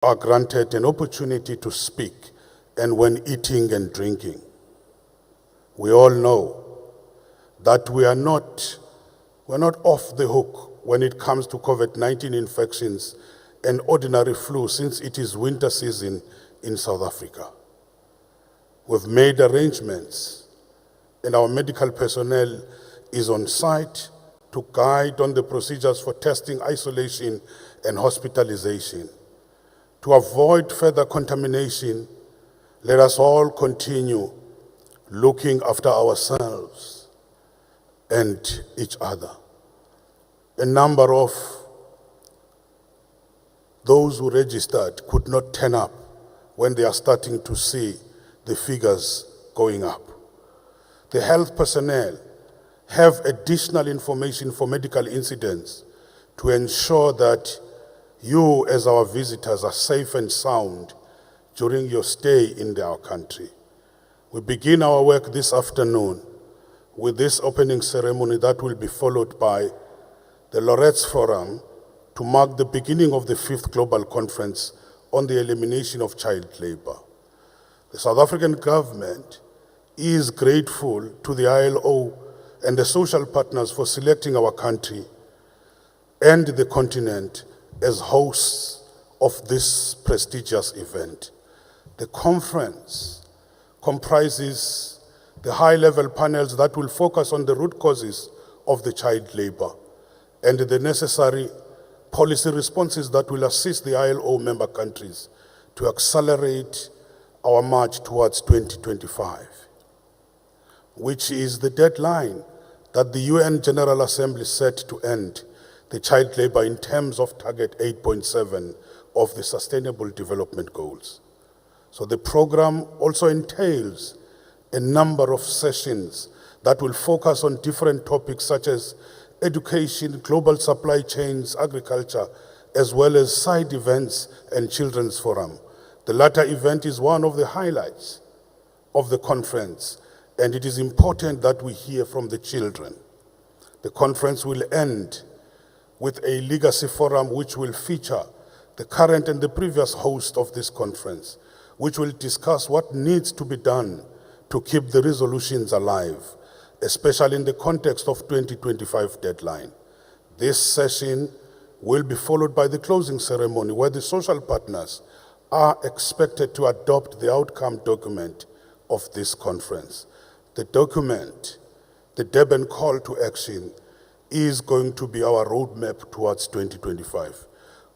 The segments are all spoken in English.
are granted an opportunity to speak, and when eating and drinking. We all know that we're not off the hook when it comes to COVID-19 infections and ordinary flu, since it is winter season in South Africa. We've made arrangements, and our medical personnel is on site to guide on the procedures for testing, isolation, and hospitalization. To avoid further contamination, let us all continue looking after ourselves and each other. A number of those who registered could not turn up when they are starting to see the figures going up. The health personnel have additional information for medical incidents to ensure that you, as our visitors, are safe and sound during your stay in our country. We begin our work this afternoon with this opening ceremony that will be followed by the Laureates Forum to mark the beginning of the 5th Global Conference on the Elimination of Child Labor. The South African government is grateful to the ILO and the social partners for selecting our country and the continent as hosts of this prestigious event. The conference comprises the high-level panels that will focus on the root causes of the child labor and the necessary policy responses that will assist the ILO member countries to accelerate our march towards 2025, which is the deadline that the UN General Assembly set to end the child labor in terms of target 8.7 of the Sustainable Development Goals. So the program also entails a number of sessions that will focus on different topics such as education, global supply chains, agriculture, as well as side events and children's forum. The latter event is one of the highlights of the conference, and it is important that we hear from the children. The conference will end with a legacy forum which will feature the current and the previous host of this conference, which will discuss what needs to be done to keep the resolutions alive, especially in the context of 2025 deadline. This session will be followed by the closing ceremony where the social partners are expected to adopt the outcome document of this conference. The document, the Durban Call to Action, is going to be our roadmap towards 2025.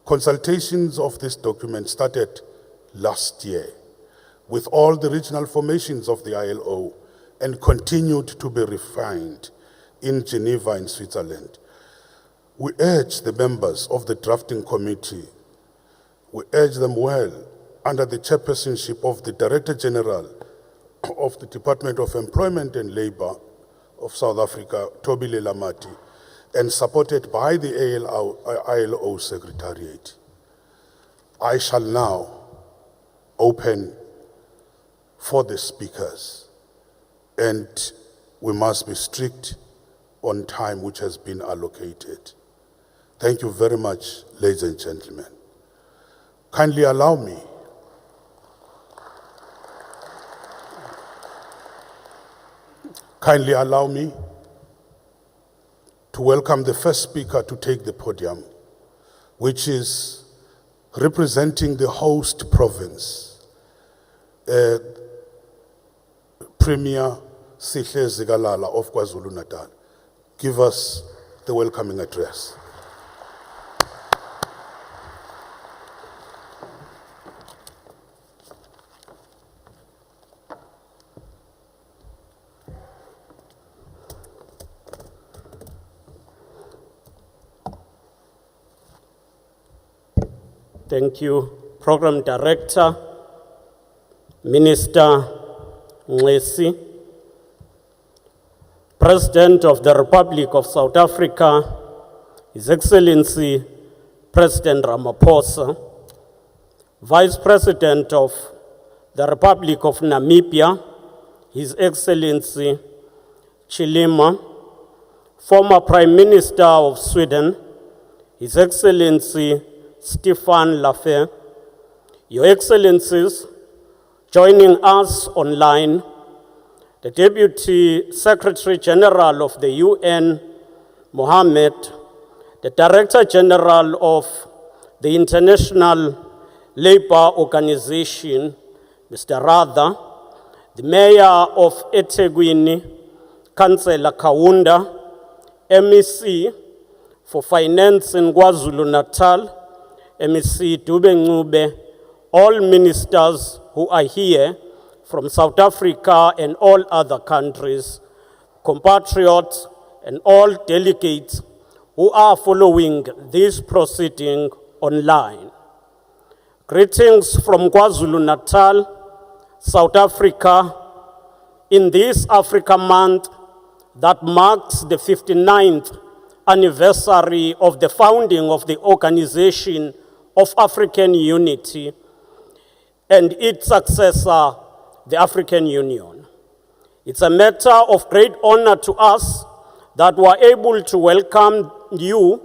Consultations of this document started last year with all the regional formations of the ILO and continued to be refined in Geneva in Switzerland. We urge the members of the drafting committee, we urge them well under the chairpersonship of the Director General of the Department of Employment and Labor of South Africa, Toby Lelamati, and supported by the ILO Secretariat. I shall now open for the speakers, and we must be strict on time which has been allocated. Thank you very much, ladies and gentlemen. Kindly allow me to welcome the first speaker to take the podium, which is representing the host province, Premier Sihle Zikalala of KwaZulu-Natal. Give us the welcoming address. Thank you, Program Director, Minister Ngesi, President of the Republic of South Africa, His Excellency President Ramaphosa, Vice President of the Republic of Namibia, His Excellency Chilima, former Prime Minister of Sweden, His Excellency Stefan Laffer, Your Excellencies, joining us online, the Deputy Secretary General of the UN, Mohammed, the Director General of the International Labour Organization, Mr. Ratha, the Mayor of eThekwini, Councillor Kaunda, MEC for Finance in KwaZulu-Natal, MEC Dube Ncube, all ministers who are here from South Africa and all other countries, compatriots and all delegates who are following this proceeding online. Greetings from KwaZulu-Natal, South Africa, in this Africa Month that marks the 59th anniversary of the founding of the Organization of African Unity and its successor, the African Union. It's a matter of great honor to us that we are able to welcome you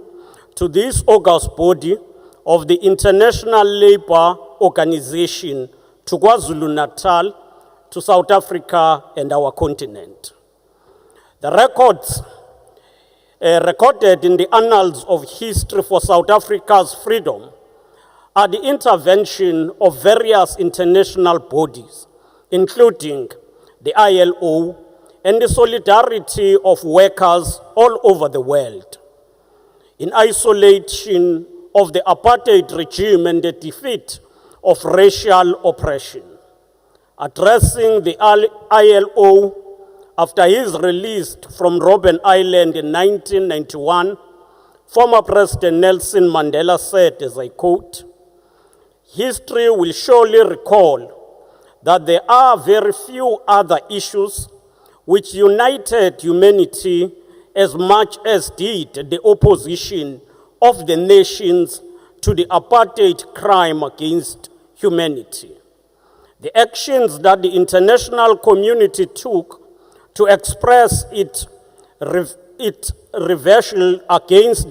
to this august body of the International Labour Organization, to KwaZulu-Natal, to South Africa and our continent. The records recorded in the annals of history for South Africa's freedom are the intervention of various international bodies, including the ILO and the solidarity of workers all over the world. In isolation of the apartheid regime and the defeat of racial oppression. Addressing the ILO after his release from Robben Island in 1991, former President Nelson Mandela said, as I quote, "History will surely recall that there are very few other issues which united humanity as much as did the opposition of the nations to the apartheid crime against humanity. The actions that the international community took to express its revulsion against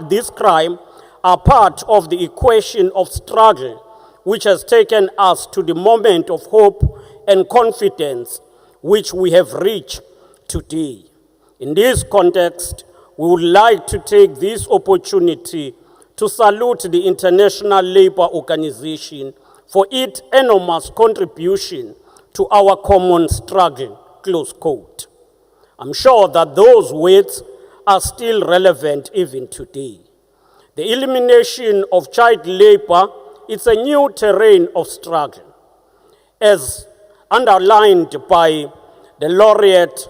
this crime are part of the equation of struggle which has taken us to the moment of hope and confidence which we have reached today. In this context, we would like to take this opportunity to salute the International Labour Organization for its enormous contribution to our common struggle," close quote. I'm sure that those words are still relevant even today. The elimination of child labor is a new terrain of struggle, as underlined by the laureate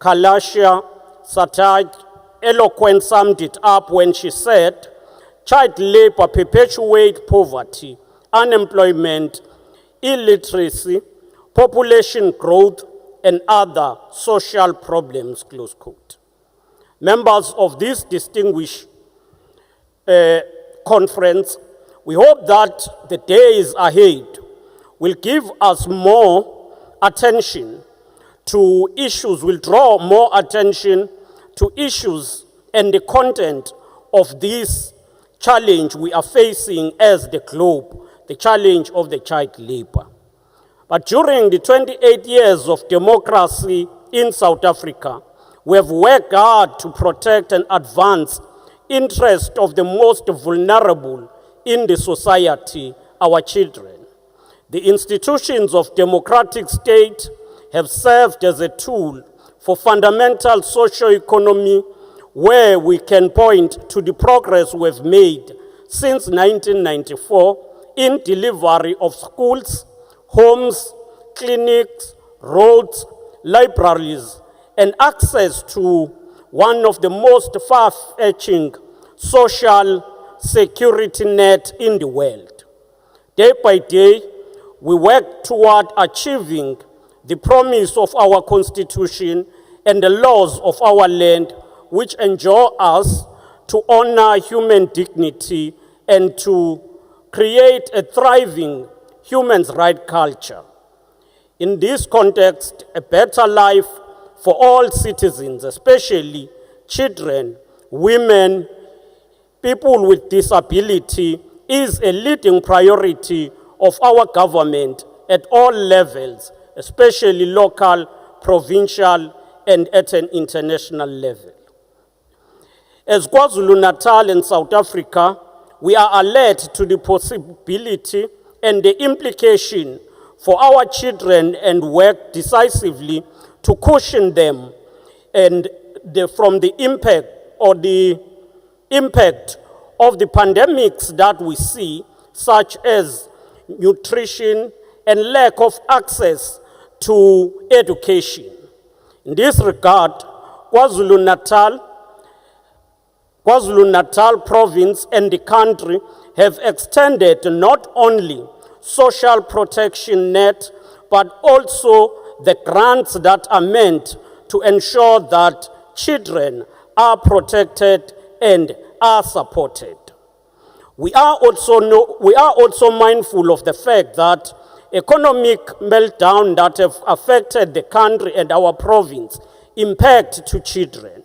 Kalasha Sataj eloquently summed it up when she said, "Child labor perpetuates poverty, unemployment, illiteracy, population growth, and other social problems," close quote. Members of this distinguished conference, we hope that the days ahead will give us more attention to issues, will draw more attention to issues and the content of this challenge we are facing as the globe, the challenge of the child labor. But during the 28 years of democracy in South Africa, we have worked hard to protect and advance interests of the most vulnerable in the society, our children. The institutions of democratic state have served as a tool for fundamental socio-economy, where we can point to the progress we've made since 1994 in delivery of schools, homes, clinics, roads, libraries, and access to one of the most far-reaching social security net in the world. Day by day, we work toward achieving the promise of our Constitution and the laws of our land, which enjoin us to honor human dignity and to create a thriving human rights culture. In this context, a better life for all citizens, especially children, women, people with disability, is a leading priority of our government at all levels, especially local, provincial, and at an international level. As KwaZulu-Natal and South Africa, we are alert to the possibility and the implication for our children and work decisively to cushion them and from the impact of the pandemics that we see, such as nutrition and lack of access to education. In this regard, KwaZulu-Natal province and the country have extended not only social protection net, but also the grants that are meant to ensure that children are protected and are supported. We are also mindful of the fact that economic meltdown that have affected the country and our province impact to children.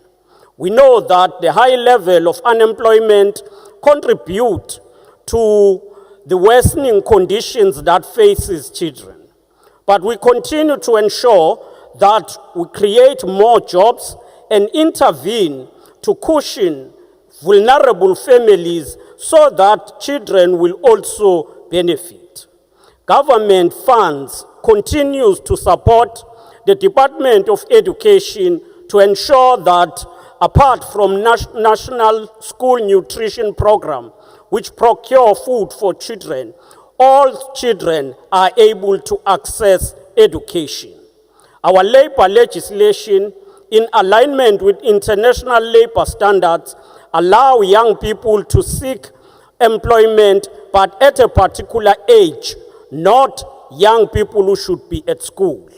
We know that the high level of unemployment contribute to the worsening conditions that faces children. But we continue to ensure that we create more jobs and intervene to cushion vulnerable families so that children will also benefit. Government funds continues to support the Department of Education to ensure that apart from National School Nutrition Program, which procure food for children, all children are able to access education. Our labor legislation, in alignment with international labor standards, allow young people to seek employment, but at a particular age, not young people who should be at school.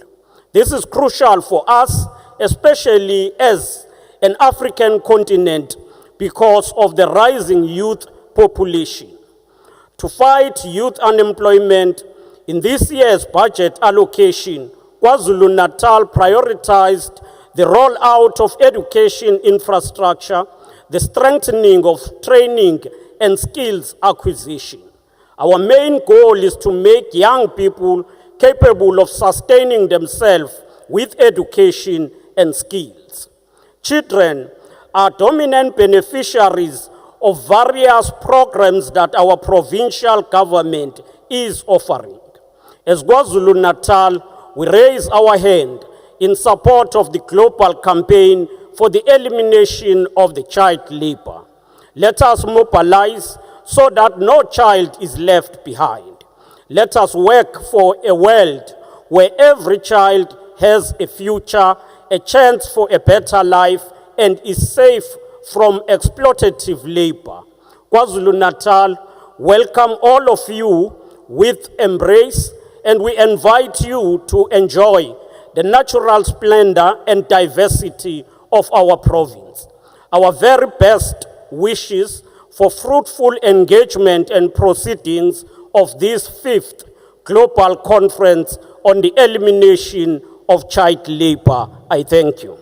This is crucial for us, especially as an African continent, because of the rising youth population. To fight youth unemployment, in this year's budget allocation, KwaZulu-Natal prioritized the rollout of education infrastructure, the strengthening of training and skills acquisition. Our main goal is to make young people capable of sustaining themselves with education and skills. Children are dominant beneficiaries of various programs that our provincial government is offering. As KwaZulu-Natal, we raise our hand in support of the global campaign for the elimination of the child labor. Let us mobilize so that no child is left behind. Let us work for a world where every child has a future, a chance for a better life, and is safe from exploitative labor. KwaZulu-Natal welcome all of you with embrace, and we invite you to enjoy the natural splendor and diversity of our province. Our very best wishes for fruitful engagement and proceedings of this 5th Global Conference on the Elimination of Child Labor. I thank you.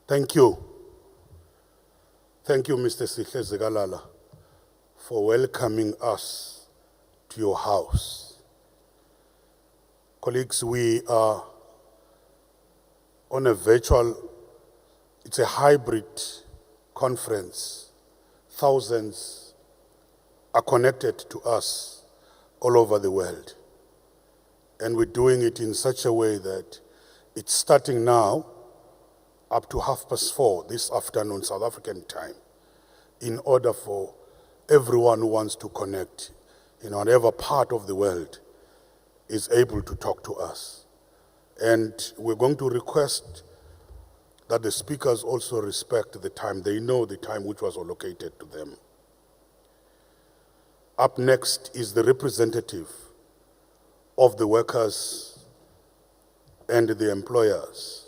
Thank you. Thank you, Mr. Sihle Zikalala, for welcoming us to your house. Colleagues, we are on a virtual, it's a hybrid conference. Thousands are connected to us all over the world. And we're doing it in such a way that it's starting now up to 4:30 this afternoon, South African time, in order for everyone who wants to connect in whatever part of the world is able to talk to us. And we're going to request that the speakers also respect the time. They know the time which was allocated to them. Up next is the representative of the workers and the employers.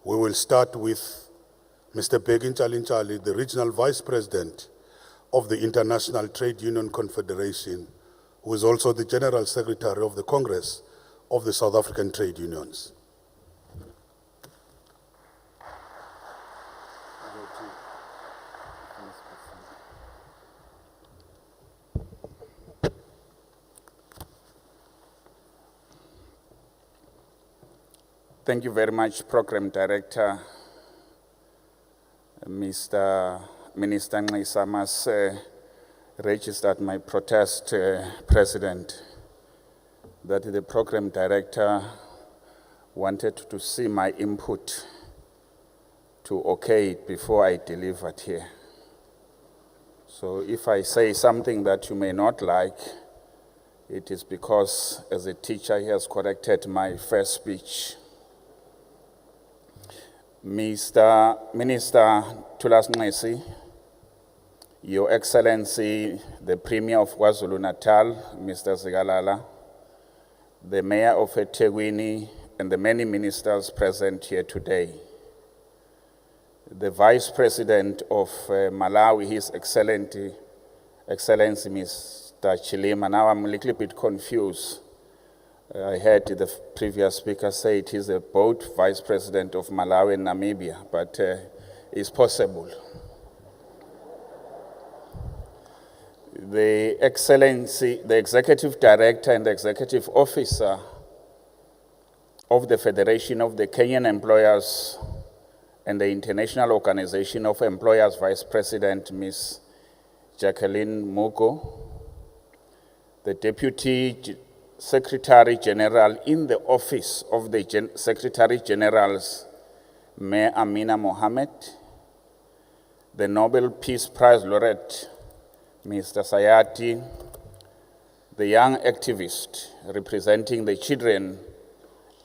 We will start with Mr. Begin Chalinchali, the Regional Vice President of the International Trade Union Confederation who is also the General Secretary of the Congress of the South African Trade Unions. Thank you very much, Program Director. Mr. Minister Nxesi must registered my protest, President, that the Program Director wanted to see my input to okay it before I delivered here. So if I say something that you may not like, it is because as a teacher he has corrected my first speech. Mr. Minister Thulas Nxesi, Your Excellency, the Premier of KwaZulu-Natal, Mr. Zikalala, the Mayor of eThekwini, and the many ministers present here today, the Vice President of Malawi, His Excellency Mr. Chilima. Now I'm a little bit confused. I heard the previous speaker say it is both Vice President of Malawi and Namibia, but it's possible. The Excellency, the Executive Director and the Executive Officer of the Federation of the Kenyan Employers and the International Organization of Employers Vice President, Ms. Jacqueline Mugo, the Deputy Secretary General in the Office of the Secretary General's Mayor Amina Mohammed, the Nobel Peace Prize laureate, Mr. Sayati, the young activist representing the children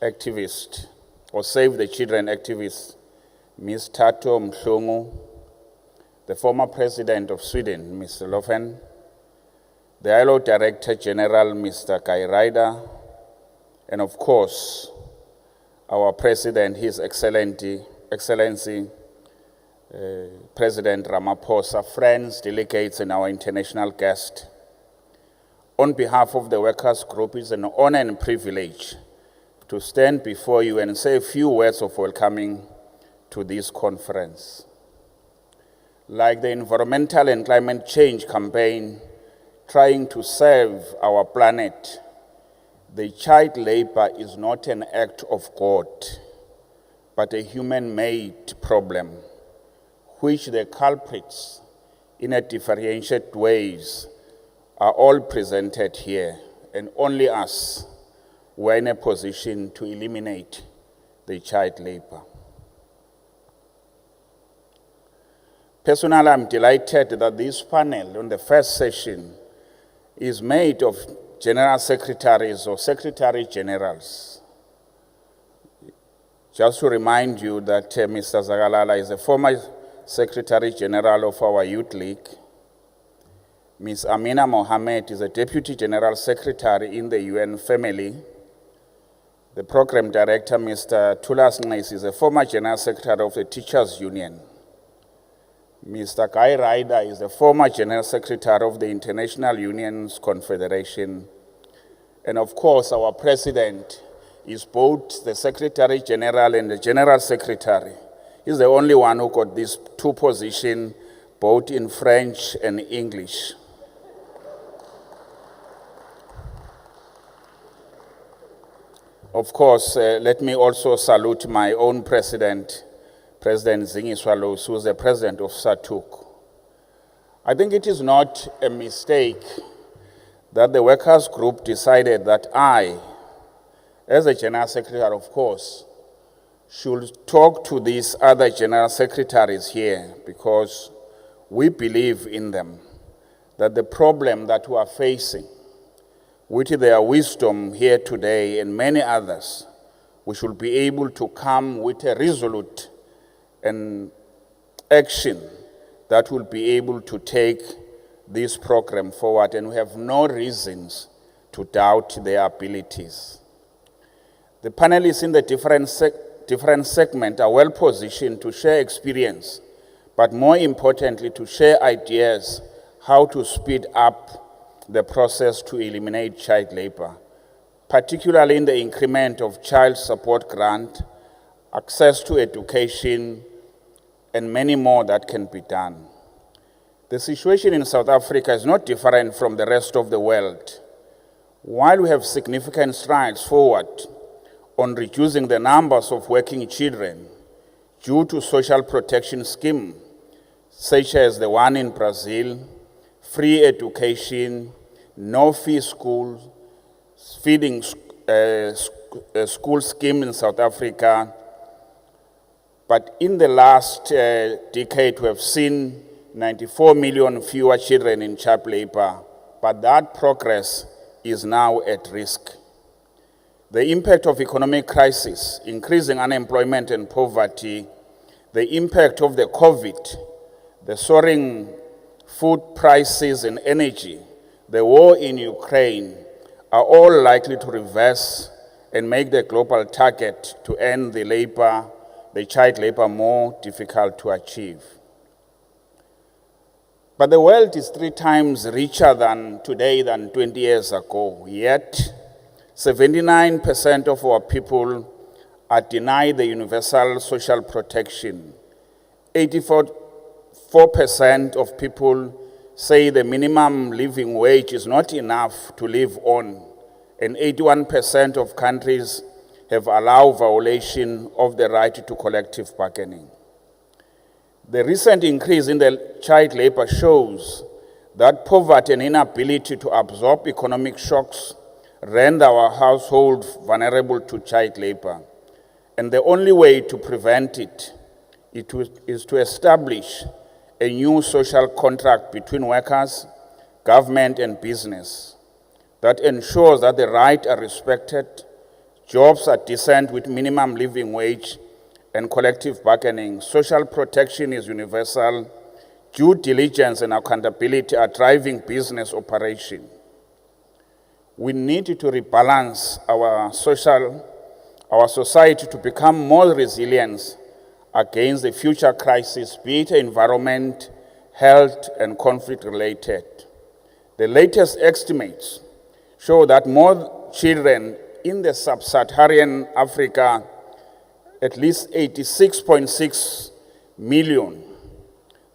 activist, or Save the Children activist, Ms. Tato Mhlungu, the former President of Sweden, Mr. Löfven, the ILO Director General, Mr. Kai Ryder, and of course, our President, His Excellency, President Ramaphosa, friends, delegates, and our international guests. On behalf of the Workers' Group, it's an honor and privilege to stand before you and say a few words of welcoming to this conference. Like the environmental and climate change campaign, trying to save our planet, the child labor is not an act of God, but a human-made problem, which the culprits, in a differentiated ways, are all presented here, and only us were in a position to eliminate the child labor. Personally, I'm delighted that this panel on the first session is made of general secretaries or secretary generals. Just to remind you that Mr. Zikalala is a former Secretary General of our Youth League. Ms. Amina Mohammed is a Deputy General Secretary in the UN family. The Program Director, Mr. Thulas Nxesi, is a former General Secretary of the Teachers Union. Mr. Kai Ryder is the former General Secretary of the International Unions Confederation. And of course, our President is both the Secretary General and the General Secretary. He's the only one who got these two positions, both in French and English. Of course, let me also salute my own President, President Zingiswalos, who is the President of SATUC. I think it is not a mistake that the Workers' Group decided that I, as a General Secretary, of course, should talk to these other General Secretaries here, because we believe in them, that the problem that we are facing, with their wisdom here today and many others, we should be able to come with a resolute and action that will be able to take this program forward, and we have no reasons to doubt their abilities. The panelists in the different segments are well positioned to share experience, but more importantly, to share ideas how to speed up the process to eliminate child labor, particularly in the increment of child support grant, access to education, and many more that can be done. The situation in South Africa is not different from the rest of the world. While we have significant strides forward on reducing the numbers of working children due to social protection schemes, such as the one in Brazil, free education, no-fee schools, feeding school scheme in South Africa. But in the last decade, we have seen 94 million fewer children in child labor, but that progress is now at risk. The impact of economic crisis, increasing unemployment and poverty, the impact of the COVID, the soaring food prices and energy, the war in Ukraine are all likely to reverse and make the global target to end the child labor more difficult to achieve. But the world is 3 times richer today than 20 years ago, yet 79% of our people are denied the universal social protection. 84% of people say the minimum living wage is not enough to live on, and 81% of countries have allowed violation of the right to collective bargaining. The recent increase in the child labor shows that poverty and inability to absorb economic shocks render our households vulnerable to child labor. And the only way to prevent it is to establish a new social contract between workers, government, and business that ensures that the rights are respected, jobs are decent with minimum living wage, and collective bargaining. Social protection is universal. Due diligence and accountability are driving business operation. We need to rebalance our society to become more resilient against the future crisis, be it environment, health, and conflict related. The latest estimates show that more children in the sub-Saharan Africa, at least 86.6 million,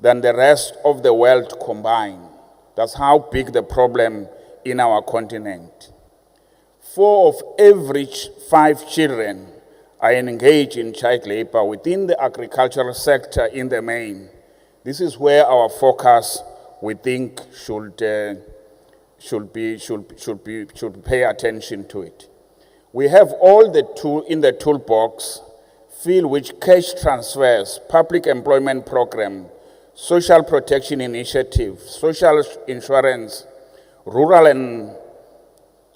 than the rest of the world combined. That's how big the problem in our continent. 4 of every 5 children are engaged in child labor within the agricultural sector in the main. This is where our focus, we think, should pay attention to it. We have all the tools in the toolbox, field which cash transfers, public employment program, social protection initiative, social insurance, rural and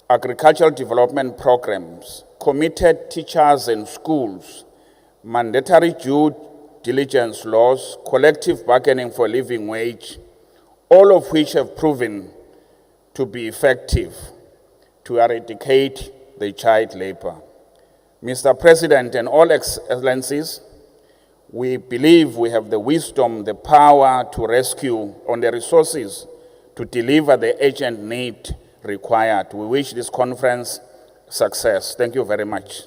agricultural development programs, committed teachers and schools, mandatory due diligence laws, collective bargaining for living wage, all of which have proven to be effective to eradicate the child labor. Mr. President and all excellencies, we believe we have the wisdom, the power to rescue on the resources to deliver the urgent need required. We wish this conference success. Thank you very much.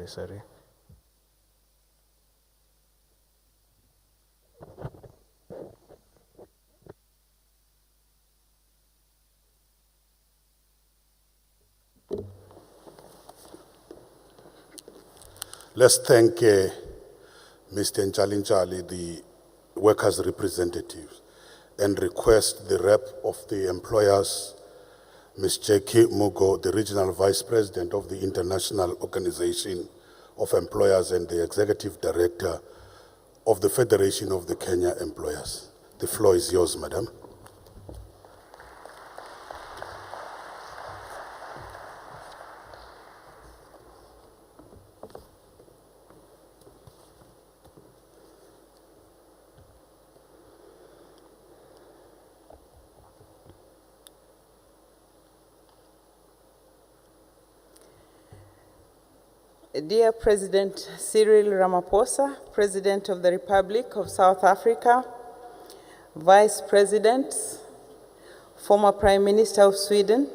Sorry. Let's thank Mr. Nchalinchali, the workers' representative, and request the rep of the employers, Ms. Jackie Mugo, the Regional Vice President of the International Organization of Employers and the Executive Director of the Federation of the Kenya Employers. The floor is yours, Madam. Dear President Cyril Ramaphosa, President of the Republic of South Africa, Vice Presidents, former Prime Minister of Sweden,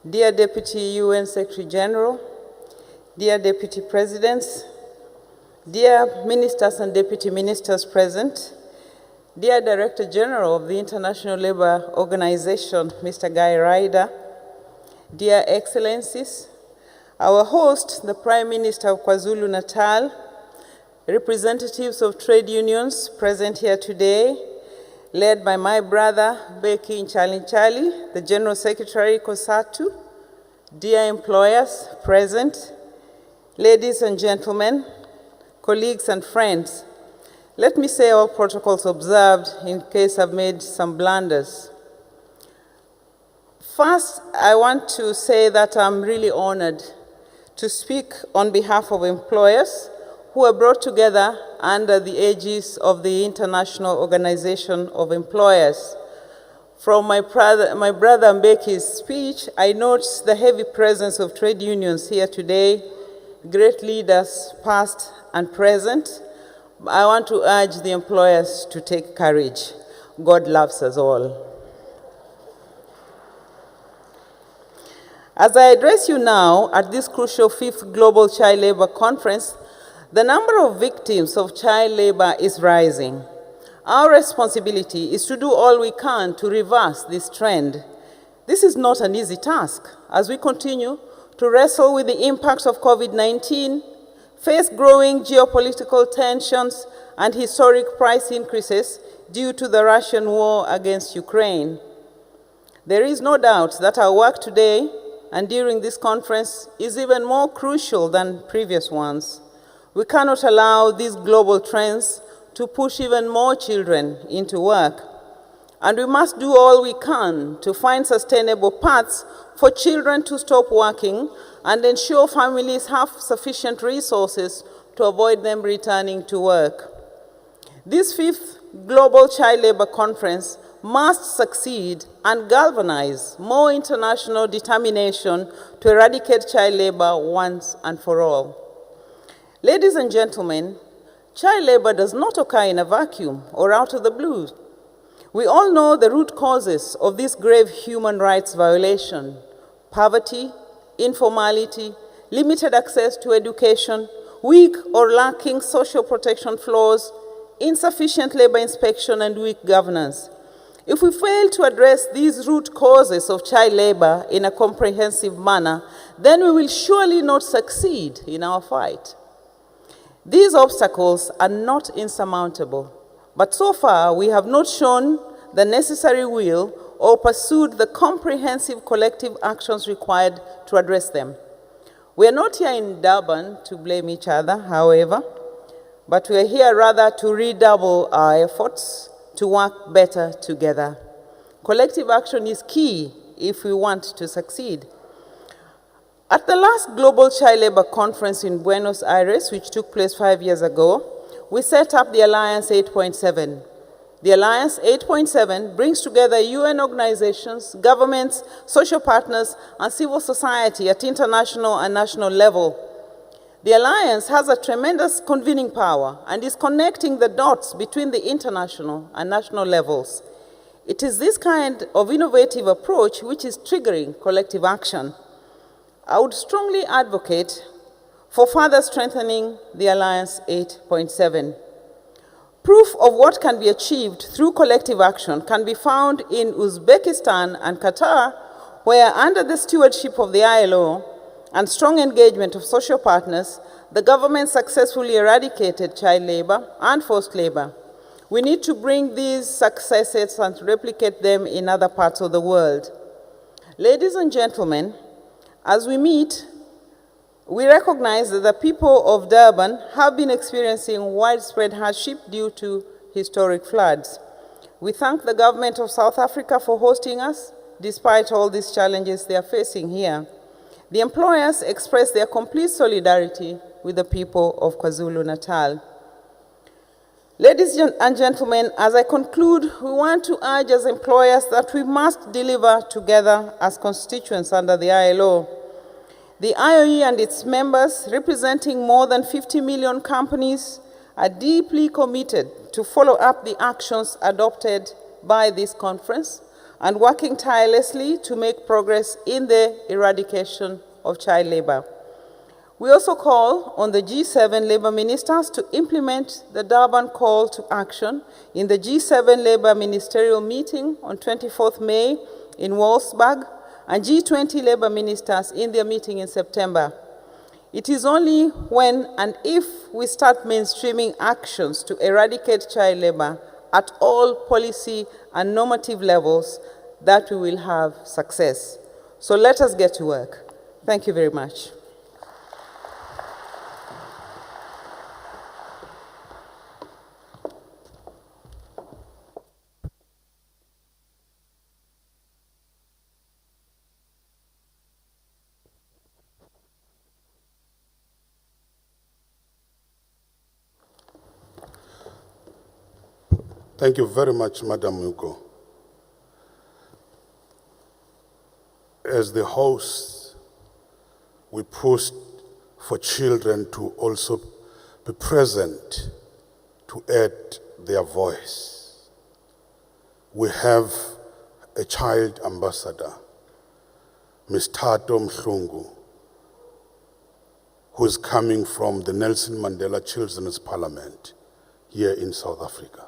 dear Deputy UN Secretary General, dear Deputy Presidents, dear Ministers and Deputy Ministers present, dear Director General of the International Labour Organization, Mr. Guy Ryder, dear Excellencies, our host, the Prime Minister of KwaZulu-Natal, representatives of trade unions present here today, led by my brother, Beki Nchali, the General Secretary, COSATU, dear employers present, ladies and gentlemen, colleagues and friends, let me say all protocols observed in case I've made some blunders. First, I want to say that I'm really honored to speak on behalf of employers who are brought together under the aegis of the International Organization of Employers. From my brother Mbeki's speech, I note the heavy presence of trade unions here today, great leaders past and present. I want to urge the employers to take courage. God loves us all. As I address you now at this crucial 5th Global Child Labor Conference, the number of victims of child labor is rising. Our responsibility is to do all we can to reverse this trend. This is not an easy task as we continue to wrestle with the impacts of COVID-19, face growing geopolitical tensions and historic price increases due to the Russian war against Ukraine. There is no doubt that our work today and during this conference is even more crucial than previous ones. We cannot allow these global trends to push even more children into work. And we must do all we can to find sustainable paths for children to stop working and ensure families have sufficient resources to avoid them returning to work. This 5th Global Child Labor Conference must succeed and galvanize more international determination to eradicate child labor once and for all. Ladies and gentlemen, child labor does not occur in a vacuum or out of the blue. We all know the root causes of this grave human rights violation: poverty, informality, limited access to education, weak or lacking social protection floors, insufficient labor inspection, and weak governance. If we fail to address these root causes of child labor in a comprehensive manner, then we will surely not succeed in our fight. These obstacles are not insurmountable, but so far we have not shown the necessary will or pursued the comprehensive collective actions required to address them. We are not here in Durban to blame each other, however, but we are here rather to redouble our efforts to work better together. Collective action is key if we want to succeed. At the last Global Child Labor Conference in Buenos Aires, which took place 5 years ago, we set up the Alliance 8.7. The Alliance 8.7 brings together UN organizations, governments, social partners, and civil society at international and national level. The Alliance has a tremendous convening power and is connecting the dots between the international and national levels. It is this kind of innovative approach which is triggering collective action. I would strongly advocate for further strengthening the Alliance 8.7. Proof of what can be achieved through collective action can be found in Uzbekistan and Qatar, where under the stewardship of the ILO and strong engagement of social partners, the government successfully eradicated child labor and forced labor. We need to bring these successes and replicate them in other parts of the world. Ladies and gentlemen, as we meet, we recognize that the people of Durban have been experiencing widespread hardship due to historic floods. We thank the government of South Africa for hosting us, despite all these challenges they are facing here. The employers express their complete solidarity with the people of KwaZulu-Natal. Ladies and gentlemen, as I conclude, we want to urge as employers that we must deliver together as constituents under the ILO. The IOE and its members, representing more than 50 million companies, are deeply committed to follow up the actions adopted by this conference and working tirelessly to make progress in the eradication of child labor. We also call on the G7 labor ministers to implement the Durban call to action in the G7 labor ministerial meeting on 24th May in Wolfsburg and G20 labor ministers in their meeting in September. It is only when and if we start mainstreaming actions to eradicate child labor at all policy and normative levels that we will have success. So let us get to work. Thank you very much. Thank you very much, Madam Mugo. As the host, we pushed for children to also be present to add their voice. We have a child ambassador, Ms. Tato Mhlungu, who is coming from the Nelson Mandela Children's Parliament here in South Africa.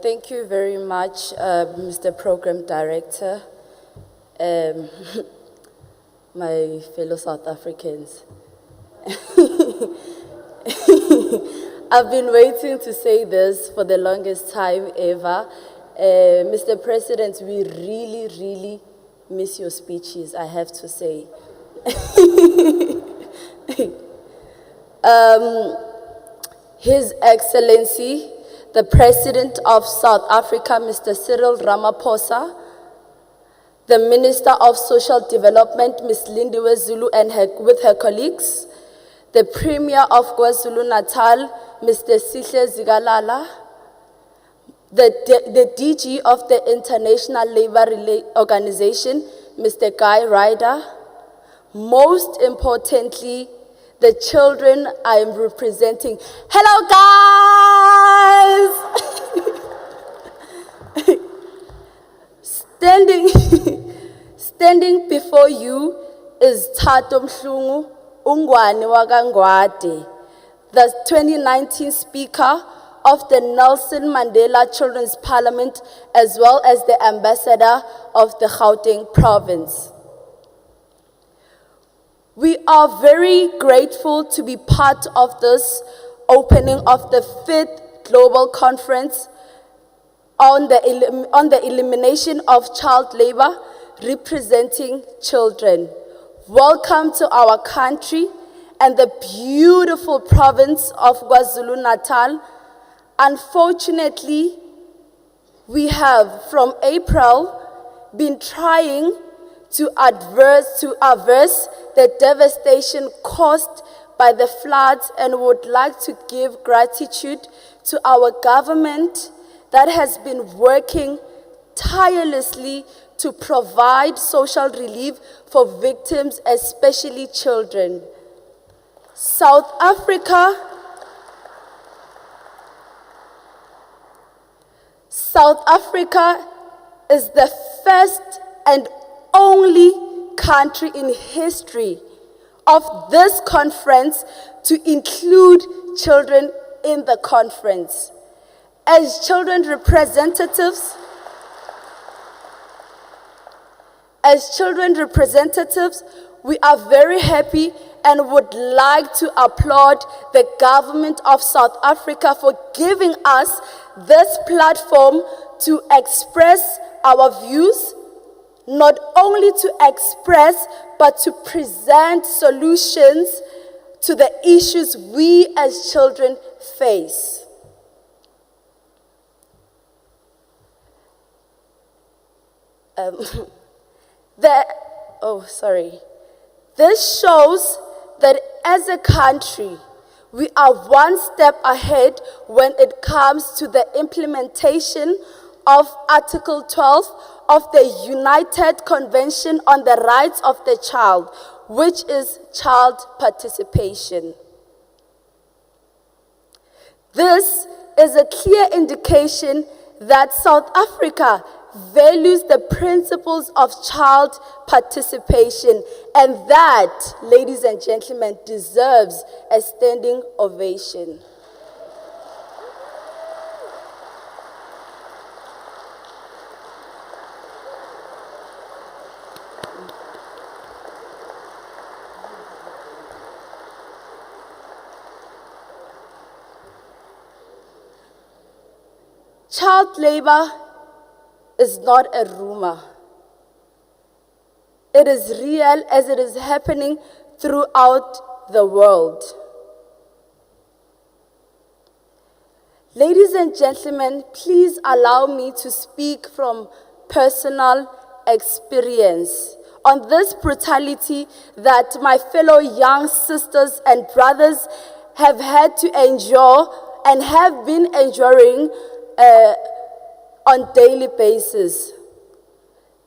Thank you very much, Mr. Program Director, my fellow South Africans. I've been waiting to say this for the longest time ever. Mr. President, we really, really miss your speeches, I have to say. His Excellency, the President of South Africa, Mr. Cyril Ramaphosa, the Minister of Social Development, Ms. Lindiwe Zulu, and with her colleagues, the Premier of KwaZulu-Natal, Mr. Sihle Zikalala, the DG of the International Labour Organization, Mr. Guy Ryder, most importantly, the children I am representing. Hello, guys! Standing before you is Tato Mhlungu Ungwane Wakangwade, the 2019 Speaker of the Nelson Mandela Children's Parliament, as well as the Ambassador of the Gauteng Province. We are very grateful to be part of this opening of the 5th Global Conference on the elimination of child labor, representing children. Welcome to our country and the beautiful province of KwaZulu-Natal. Unfortunately, we have from April been trying to averse the devastation caused by the floods, and would like to give gratitude to our government that has been working tirelessly to provide social relief for victims, especially children. South Africa is the first and only country in history of this conference to include children in the conference. As children representatives, we are very happy and would like to applaud the government of South Africa for giving us this platform to express our views, not only to express, but to present solutions to the issues we as children face. This shows that as a country, we are one step ahead when it comes to the implementation of Article 12 of the United Convention on the Rights of the Child, which is child participation. This is a clear indication that South Africa values the principles of child participation, and that, ladies and gentlemen, deserves a standing ovation. Child labor is not a rumor. It is real as it is happening throughout the world. Ladies and gentlemen, please allow me to speak from personal experience on this brutality that my fellow young sisters and brothers have had to endure and have been enduring on daily basis.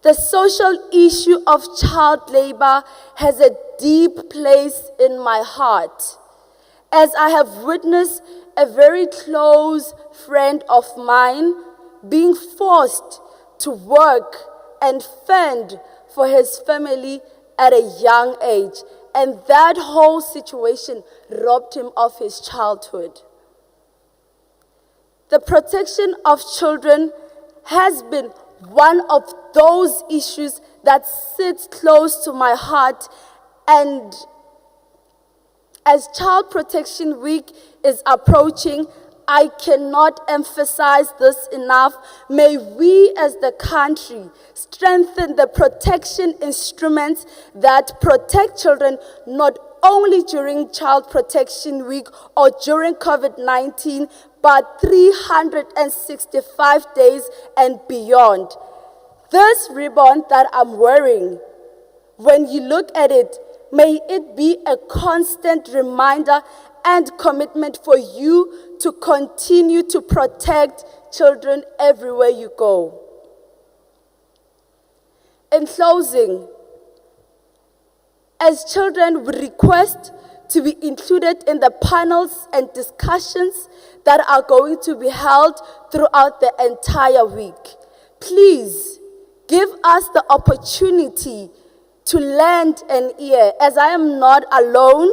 The social issue of child labor has a deep place in my heart, as I have witnessed a very close friend of mine being forced to work and fend for his family at a young age, and that whole situation robbed him of his childhood. The protection of children has been one of those issues that sits close to my heart, and as Child Protection Week is approaching, I cannot emphasize this enough. May we as the country strengthen the protection instruments that protect children not only during Child Protection Week or during COVID-19, but 365 days and beyond. This ribbon that I'm wearing, when you look at it, may it be a constant reminder and commitment for you to continue to protect children everywhere you go. In closing, as children, we request to be included in the panels and discussions that are going to be held throughout the entire week. Please give us the opportunity to lend an ear, as I am not alone.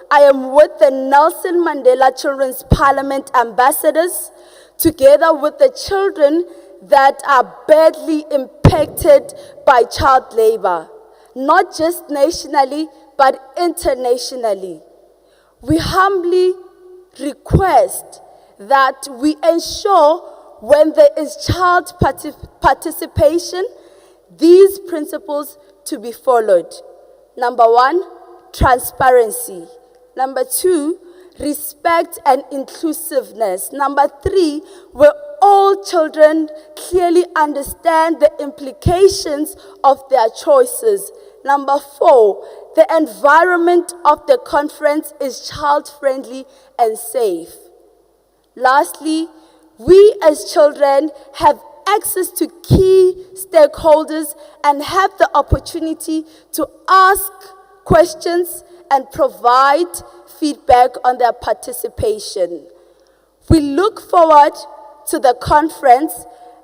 I am with the Nelson Mandela Children's Parliament ambassadors, together with the children that are badly impacted by child labor, not just nationally, but internationally. We humbly request that we ensure when there is child participation, these principles to be followed. Number one, transparency. Number two, respect and inclusiveness. Number three, where all children clearly understand the implications of their choices. Number four, the environment of the conference is child-friendly and safe. Lastly, we as children have access to key stakeholders and have the opportunity to ask questions and provide feedback on their participation. We look forward to the conference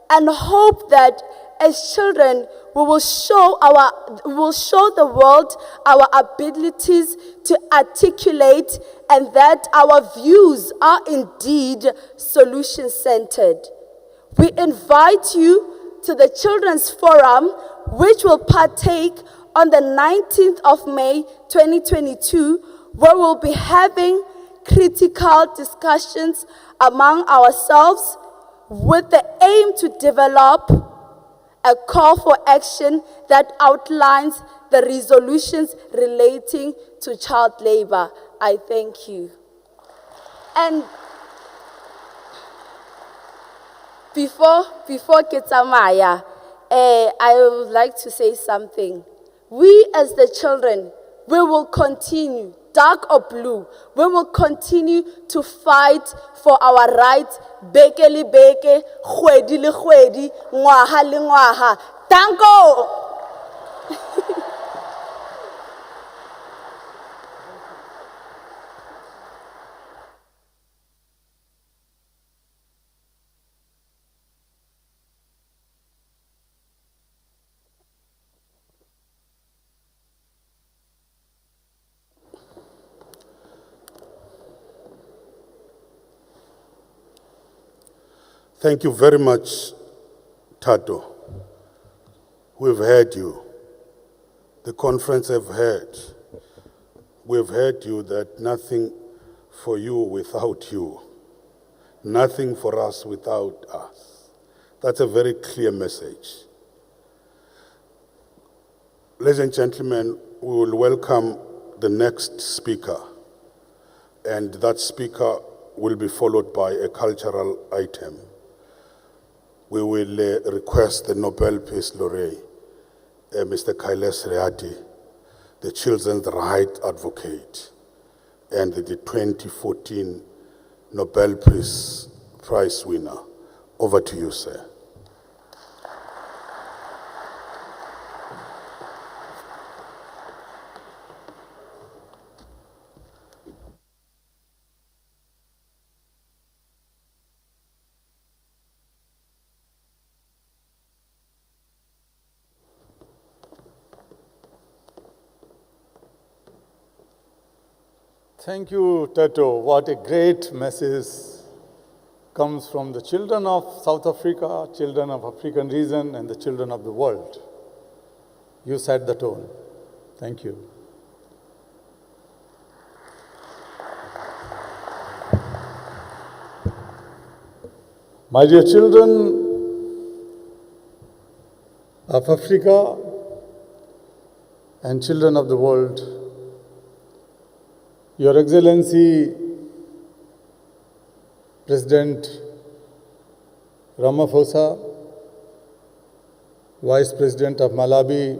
and hope that as children we will show the world our abilities to articulate, and that our views are indeed solution-centered. We invite you to the Children's Forum, which will partake on the 19th of May 2022, where we'll be having critical discussions among ourselves with the aim to develop a call for action that outlines the resolutions relating to child labor. I thank you. And before ke tsamaya, I would like to say something. We as the children, we will continue, dark or blue, we will continue to fight for our rights, beke le beke, kgwedi le kgwedi, ngwaha le ngwaha. Danko! Thank you very much, Tato. We've heard you. The conference have heard. We've heard you that nothing for you without you. Nothing for us without us. That's a very clear message. Ladies and gentlemen, we will welcome the next speaker, and that speaker will be followed by a cultural item. We will request the Nobel Peace Laureate, Mr. Kailash Rayati, the children's rights advocate, and the 2014 Nobel Peace Prize winner. Over to you, sir. Thank you, Tato. What a great message comes from the children of South Africa, children of African region, and the children of the world. You set the tone. Thank you. My dear children of Africa and children of the world, Your Excellency, President Ramaphosa, Vice President of Malawi,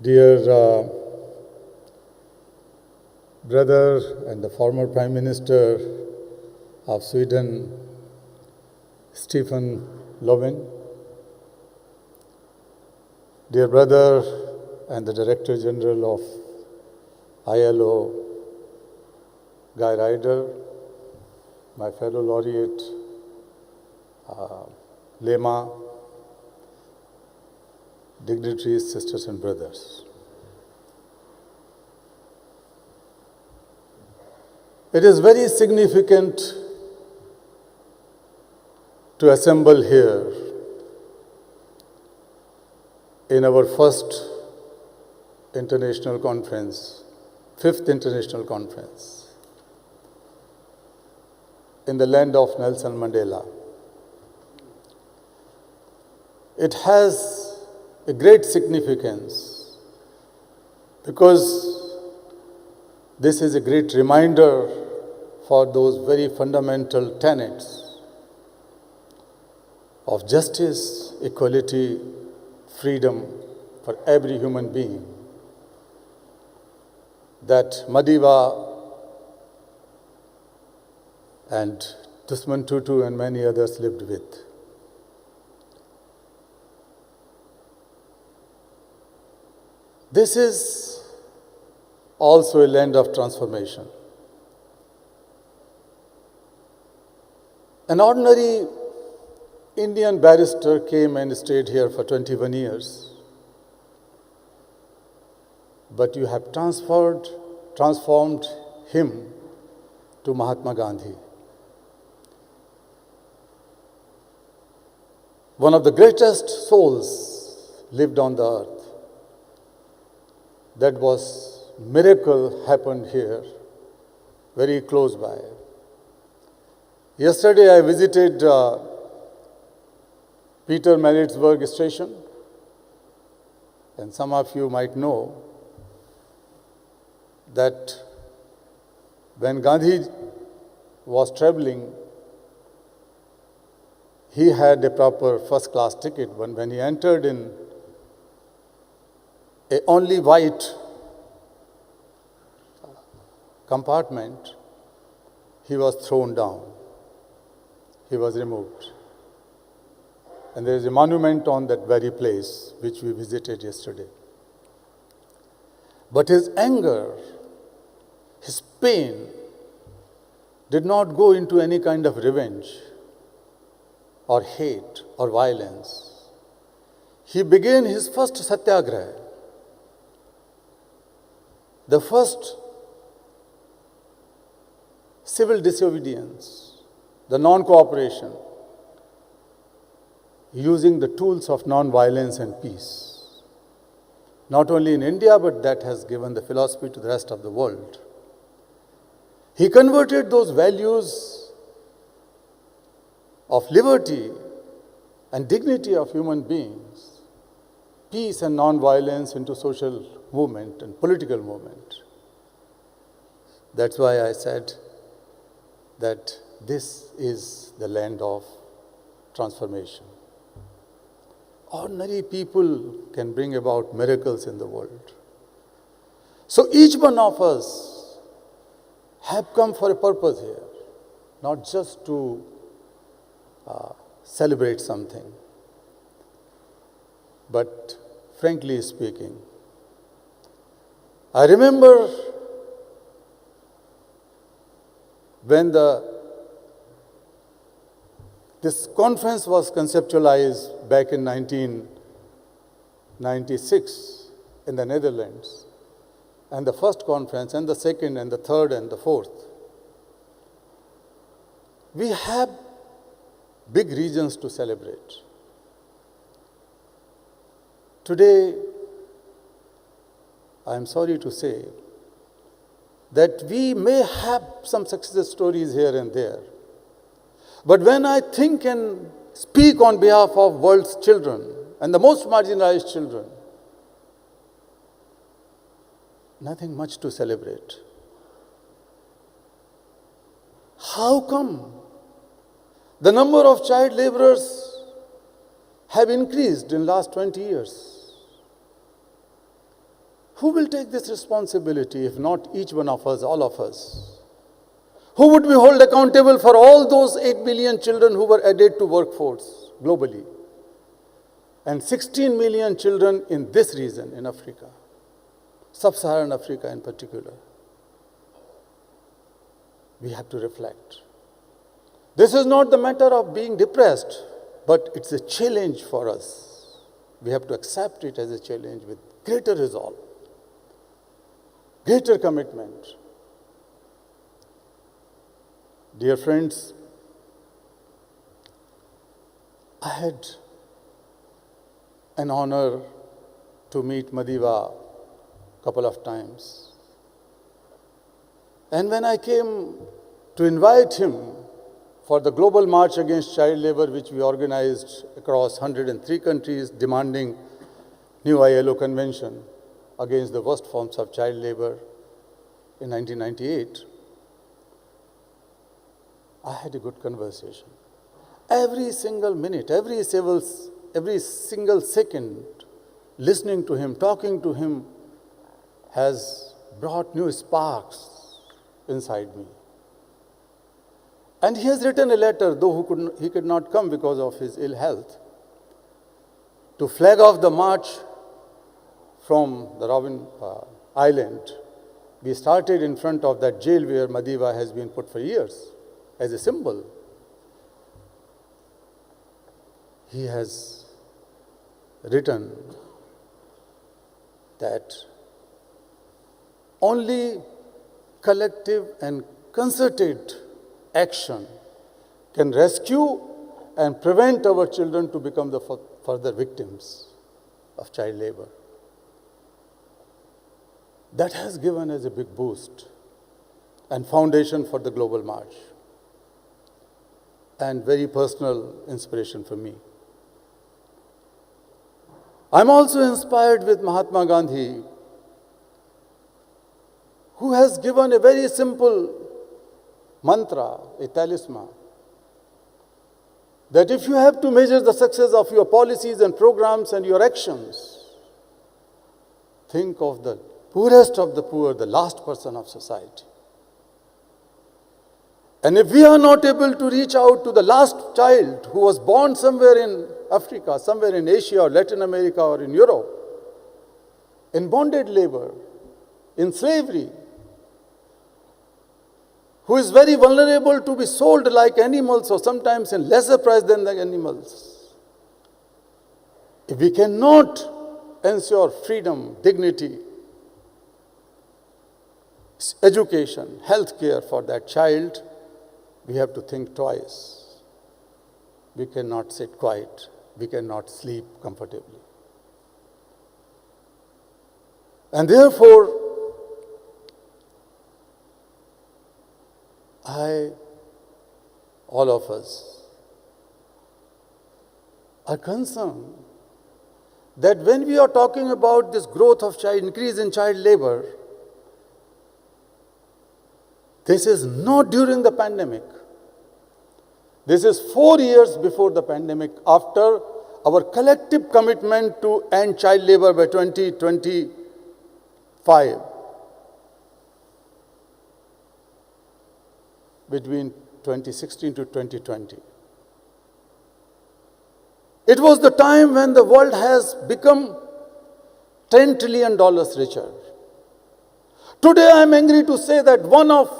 dear brother and the former Prime Minister of Sweden, Stefan Löfven, dear brother and the Director General of ILO, Guy Ryder, my fellow laureate, Lema, dignitaries, sisters and brothers. It is very significant to assemble here in our first international conference, fifth international conference, in the land of Nelson Mandela. It has a great significance because this is a great reminder for those very fundamental tenets of justice, equality, freedom for every human being that Madiba and Desmond Tutu and many others lived with. This is also a land of transformation. An ordinary Indian barrister came and stayed here for 21 years. But you have transformed him to Mahatma Gandhi. One of the greatest souls lived on the earth. That was miracle happened here, very close by. Yesterday I visited Peter Maritzburg station, And some of you might know that when Gandhi was traveling, he had a proper first-class ticket. When he entered in a only white compartment, he was thrown down. He was removed. And there is a monument on that very place, which we visited yesterday. But his anger, his pain, did not go into any kind of revenge or hate or violence. He began his first satyagraha, the first civil disobedience, the non-cooperation, using the tools of non-violence and peace. Not only in India, but that has given the philosophy to the rest of the world. He converted those values of liberty and dignity of human beings, peace and non-violence, into social movement and political movement. That's why I said that this is the land of transformation. Ordinary people can bring about miracles in the world. So each one of us have come for a purpose here, not just to celebrate something, but frankly speaking, I remember when this conference was conceptualized back in 1996 in the Netherlands, and the first conference, and the second, and the third, and the fourth. We have big reasons to celebrate. Today, I am sorry to say that we may have some success stories here and there. But when I think and speak on behalf of world's children and the most marginalized children, nothing much to celebrate. How come the number of child laborers have increased in the last 20 years? Who will take this responsibility if not each one of us, all of us? Who would we hold accountable for all those 8 million children who were added to workforce globally? And 16 million children in this region, in Africa, sub-Saharan Africa in particular. We have to reflect. This is not the matter of being depressed, but it's a challenge for us. We have to accept it as a challenge with greater resolve, greater commitment. Dear friends, I had an honor to meet Madiba a couple of times. And when I came to invite him for the global march against child labor, which we organized across 103 countries, demanding new ILO convention against the worst forms of child labor in 1998, I had a good conversation. Every single minute, every single second, listening to him, talking to him, has brought new sparks inside me. And he has written a letter, though he could not come because of his ill health, to flag off the march from the Robben Island. We started in front of that jail where Madiba has been put for years as a symbol. He has written that only collective and concerted action can rescue and prevent our children to become the further victims of child labor. That has given us a big boost and foundation for the global march, and very personal inspiration for me. I'm also inspired with Mahatma Gandhi, who has given a very simple mantra, a talisman, that if you have to measure the success of your policies and programs and your actions, think of the poorest of the poor, the last person of society. And if we are not able to reach out to the last child who was born somewhere in Africa, somewhere in Asia or Latin America or in Europe, in bonded labor, in slavery, who is very vulnerable to be sold like animals or sometimes in lesser price than the animals. If we cannot ensure freedom, dignity, education, health care for that child, we have to think twice. We cannot sit quiet. We cannot sleep comfortably. And therefore, all of us, are concerned that when we are talking about this growth of increase in child labor, this is not during the pandemic. This is 4 years before the pandemic, after our collective commitment to end child labor by 2025. Between 2016 to 2020. It was the time when the world has become $10 trillion richer. Today I am angry to say that one of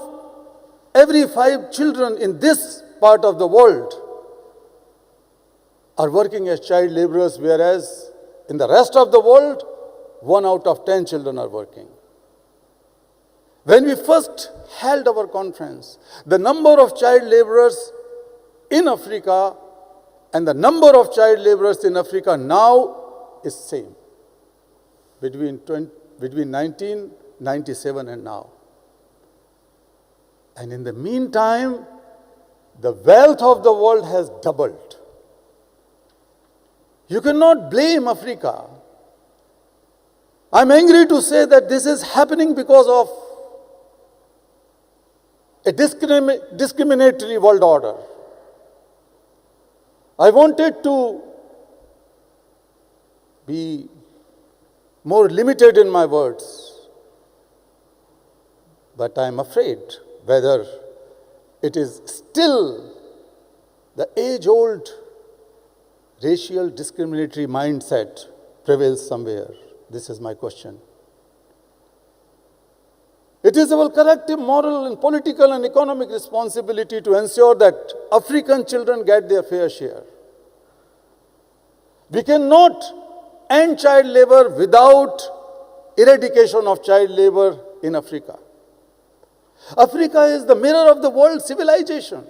every 5 children in this part of the world are working as child laborers, whereas in the rest of the world, 1 out of 10 children are working. When we first held our conference, the number of child laborers in Africa and the number of child laborers in Africa now is same between 1997 and now. And in the meantime, the wealth of the world has doubled. You cannot blame Africa. I'm angry to say that this is happening because of a discriminatory world order. I wanted to be more limited in my words, but I am afraid whether it is still the age-old racial discriminatory mindset prevails somewhere. This is my question. It is our collective moral and political and economic responsibility to ensure that African children get their fair share. We cannot end child labor without eradication of child labor in Africa. Africa is the mirror of the world civilization,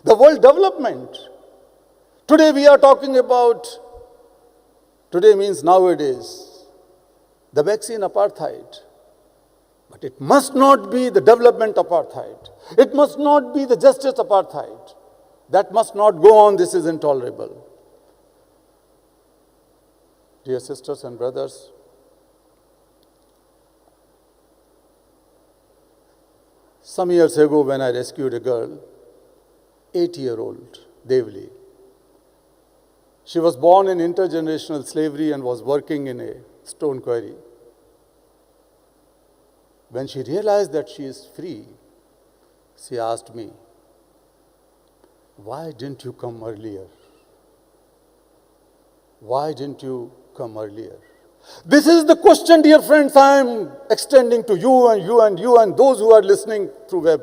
the world development. Today we are talking about, today means nowadays, the vaccine apartheid. But it must not be the development apartheid. It must not be the justice apartheid. That must not go on. This is intolerable. Dear sisters and brothers, some years ago when I rescued a girl, 8-year-old, Devli, she was born in intergenerational slavery and was working in a stone quarry. When she realized that she is free, she asked me, "Why didn't you come earlier? Why didn't you come earlier?" This is the question, dear friends, I am extending to you and you and you and those who are listening through web.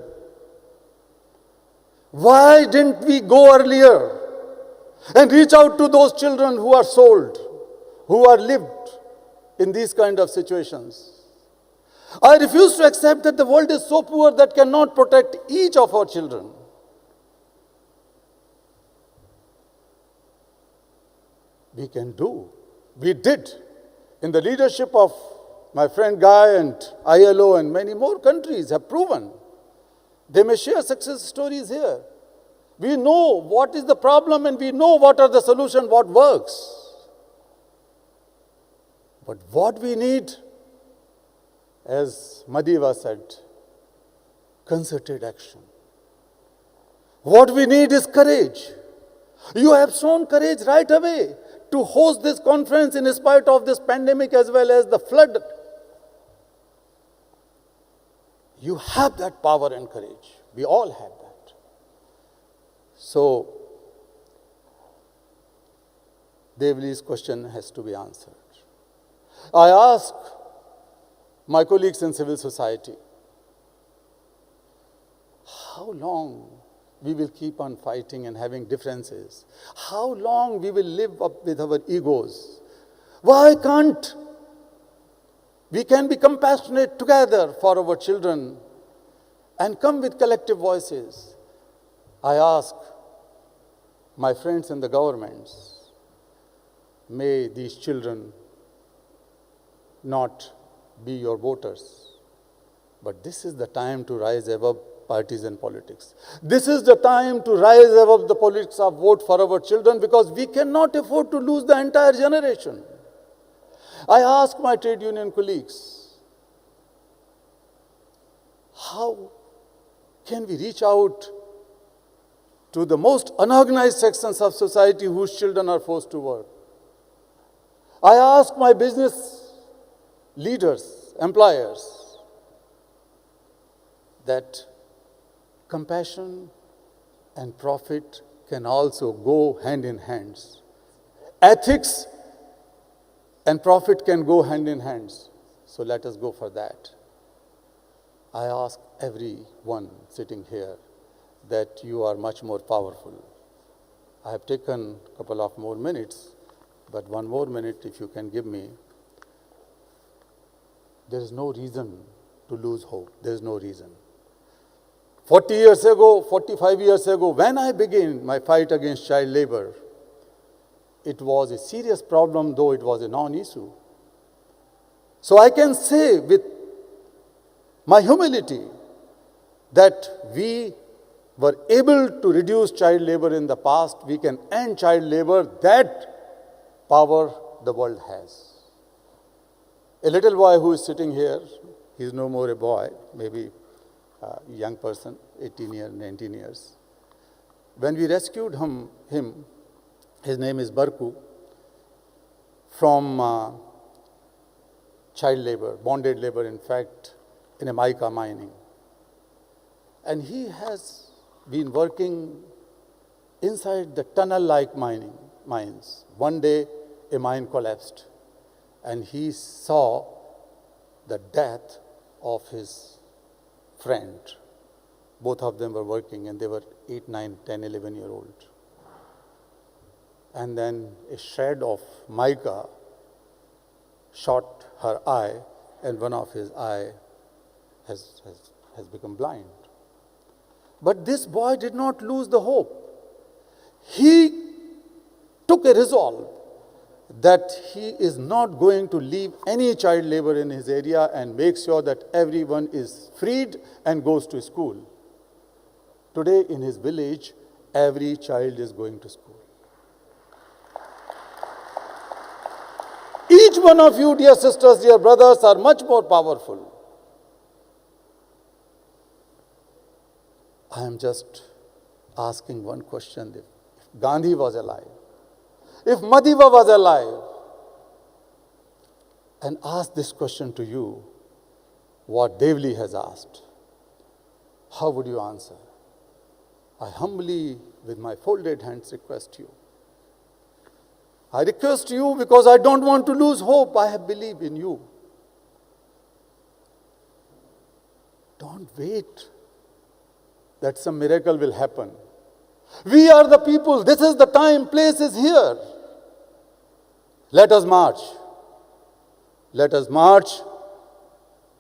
Why didn't we go earlier and reach out to those children who are sold, who are lived in these kind of situations? I refuse to accept that the world is so poor that cannot protect each of our children. We can do. We did. In the leadership of my friend Guy and ILO and many more countries have proven. They may share success stories here. We know what is the problem and we know what are the solutions, what works. But what we need, as Madiva said, concerted action. What we need is courage. You have shown courage right away to host this conference in spite of this pandemic as well as the flood. You have that power and courage. We all have that. So, Devli's question has to be answered. I ask my colleagues in civil society, how long we will keep on fighting and having differences? How long we will live up with our egos? Why can't we can be compassionate together for our children and come with collective voices? I ask my friends in the governments, may these children not be your voters, but this is the time to rise above partisan politics. This is the time to rise above the politics of vote for our children, because we cannot afford to lose the entire generation. I ask my trade union colleagues, how can we reach out to the most unorganized sections of society whose children are forced to work? I ask my business leaders, employers, that compassion and profit can also go hand in hand. Ethics and profit can go hand in hand. So let us go for that. I ask everyone sitting here that you are much more powerful. I have taken a couple of more minutes, but one more minute if you can give me. There is no reason to lose hope. There is no reason. 40 years ago, 45 years ago, when I began my fight against child labor, it was a serious problem, though it was a non-issue. So I can say with my humility that we were able to reduce child labor in the past. We can end child labor. That power the world has. A little boy who is sitting here, he is no more a boy, maybe a young person, 18 years, 19 years. When we rescued him, his name is Barku, from child labor, bonded labor, in fact, in a mica mining. And he has been working inside the tunnel-like mines. One day, a mine collapsed, and he saw the death of his friend. Both of them were working, and they were 8, 9, 10, 11-year-old. And then a shred of mica shot her eye, and one of his eye has become blind. But this boy did not lose the hope. He took a resolve that he is not going to leave any child labor in his area and make sure that everyone is freed and goes to school. Today in his village, every child is going to school. Each one of you, dear sisters, dear brothers, are much more powerful. I am just asking one question. If Gandhi was alive, if Madiva was alive, and asked this question to you, what Devli has asked, how would you answer? I humbly, with my folded hands, request you. I request you because I don't want to lose hope. I have believed in you. Don't wait that some miracle will happen. We are the people. This is the time. Place is here. Let us march. Let us march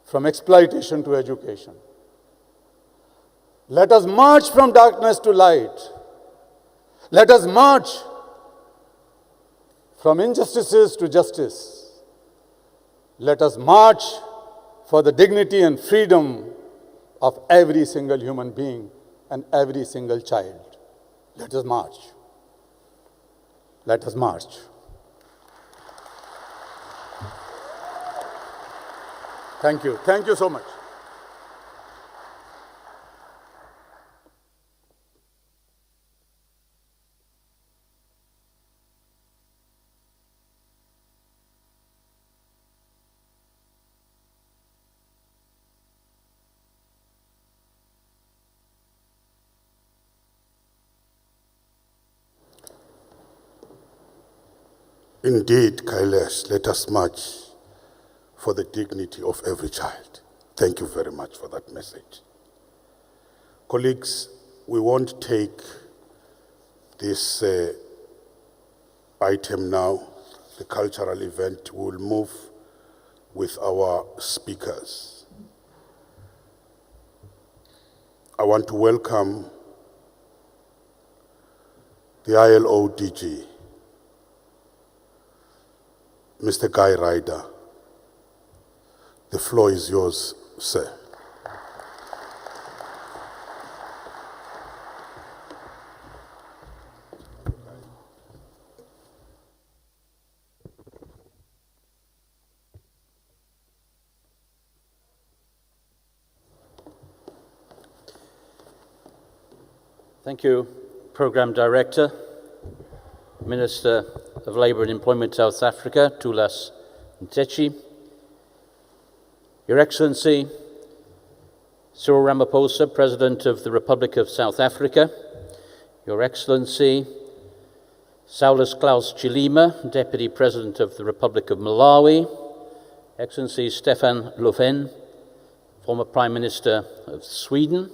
from exploitation to education. Let us march from darkness to light. Let us march from injustices to justice. Let us march for the dignity and freedom of every single human being and every single child. Let us march. Let us march. Thank you. Thank you so much. Indeed, Kailash, let us march for the dignity of every child. Thank you very much for that message. Colleagues, we won't take this item now, the cultural event. We will move with our speakers. I want to welcome the ILO DG, Mr. Guy Ryder. The floor is yours, sir. Thank you, Programme Director, Minister of Labour and Employment South Africa, Thulas Ntechi, Your Excellency, Cyril Ramaphosa, President of the Republic of South Africa, Your Excellency, Saulus Klaus Chilima, Deputy President of the Republic of Malawi, Excellency Stefan Löfven, former Prime Minister of Sweden,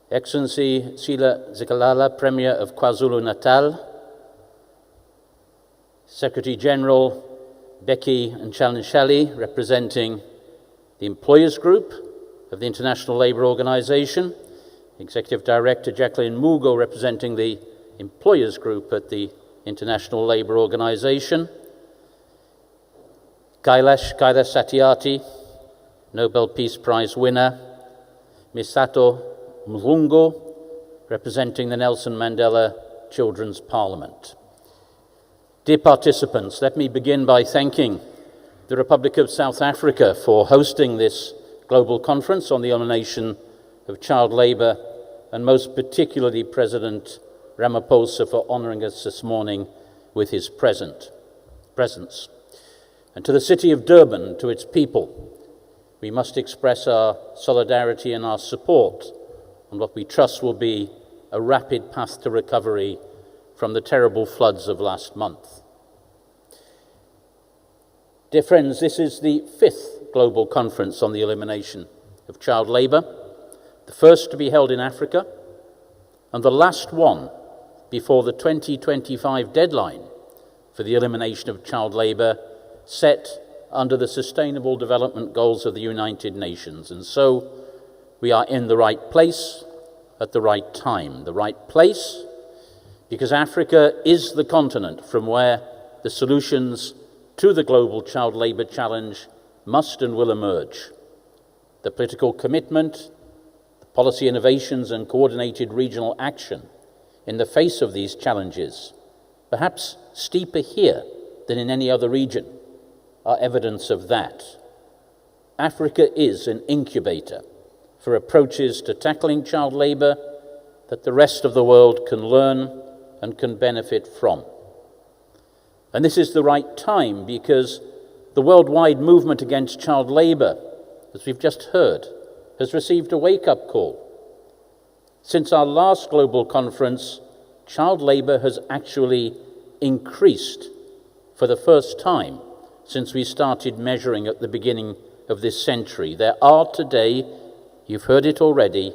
Excellency Sila Zikalala, Premier of KwaZulu-Natal, Secretary General Becky Nchalishali, representing the Employers Group of the International Labour Organization, Executive Director Jacqueline Mugo, representing the Employers Group at the International Labour Organization, Kailash Satyarthi, Nobel Peace Prize winner, Misato Mlungu, representing the Nelson Mandela Children's Parliament. Dear participants, let me begin by thanking the Republic of South Africa for hosting this global conference on the elimination of child labour, and most particularly President Ramaphosa for honouring us this morning with his presence. And to the city of Durban, to its people, we must express our solidarity and our support on what we trust will be a rapid path to recovery from the terrible floods of last month. Dear friends, this is the 5th Global Conference on the Elimination of Child Labour, the first to be held in Africa, and the last one before the 2025 deadline for the elimination of child labour set under the Sustainable Development Goals of the United Nations. And so we are in the right place at the right time. The right place because Africa is the continent from where the solutions to the global child labour challenge must and will emerge. The political commitment, the policy innovations and coordinated regional action in the face of these challenges, perhaps steeper here than in any other region, are evidence of that. Africa is an incubator for approaches to tackling child labour that the rest of the world can learn and can benefit from. And this is the right time because the worldwide movement against child labour, as we've just heard, has received a wake-up call. Since our last global conference, child labour has actually increased for the first time since we started measuring at the beginning of this century. There are today, you've heard it already,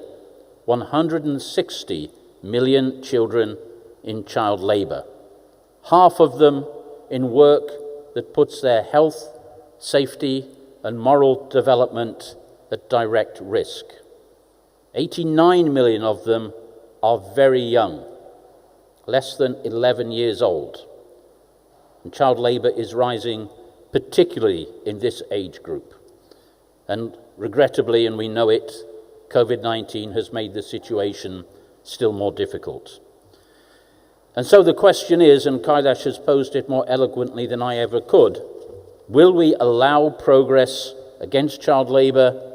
160 million children in child labour, half of them in work that puts their health, safety, and moral development at direct risk. 89 million of them are very young, less than 11 years old. And child labour is rising particularly in this age group. And regrettably, and we know it, COVID-19 has made the situation still more difficult. And so the question is, and Kailash has posed it more eloquently than I ever could, will we allow progress against child labour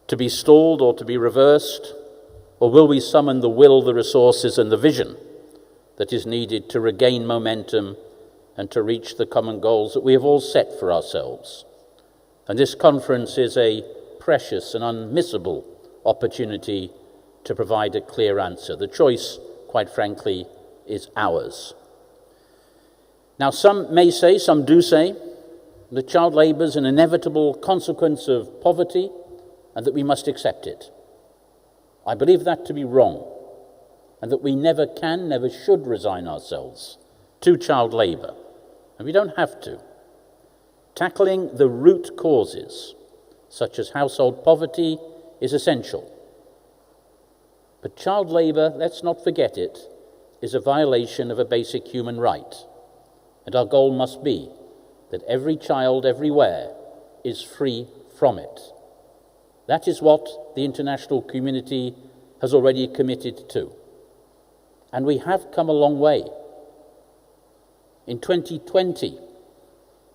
to be stalled or to be reversed? Or will we summon the will, the resources and the vision that is needed to regain momentum and to reach the common goals that we have all set for ourselves? And this conference is a precious and unmissable opportunity to provide a clear answer. The choice, quite frankly, is ours. Now, some may say, some do say, that child labour is an inevitable consequence of poverty and that we must accept it. I believe that to be wrong, and that we never can, never should resign ourselves to child labour, and we don't have to. Tackling the root causes, such as household poverty, is essential. But child labour, let's not forget it, is a violation of a basic human right, and our goal must be that every child everywhere is free from it. That is what the international community has already committed to. And we have come a long way. In 2020,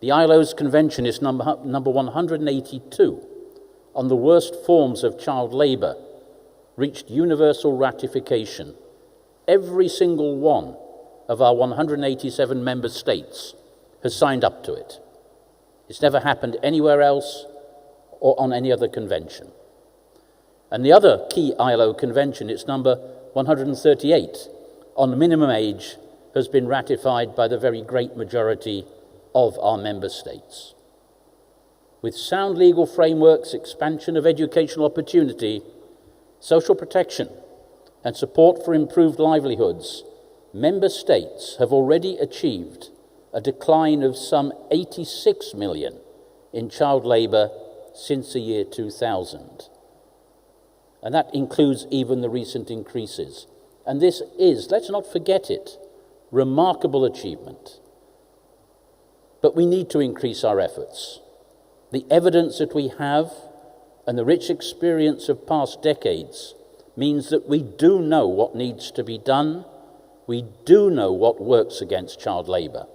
the ILO's convention is number 182 on the worst forms of child labour reached universal ratification. Every single one of our 187 member states has signed up to it. It's never happened anywhere else or on any other convention. And the other key ILO convention, it's number 138, on minimum age, has been ratified by the very great majority of our member states. With sound legal frameworks, expansion of educational opportunity, social protection, and support for improved livelihoods, member states have already achieved a decline of some 86 million in child labour since the year 2000. And that includes even the recent increases. And this is, let's not forget it, remarkable achievement. But we need to increase our efforts. The evidence that we have and the rich experience of past decades means that we do know what needs to be done. We do know what works against child labour.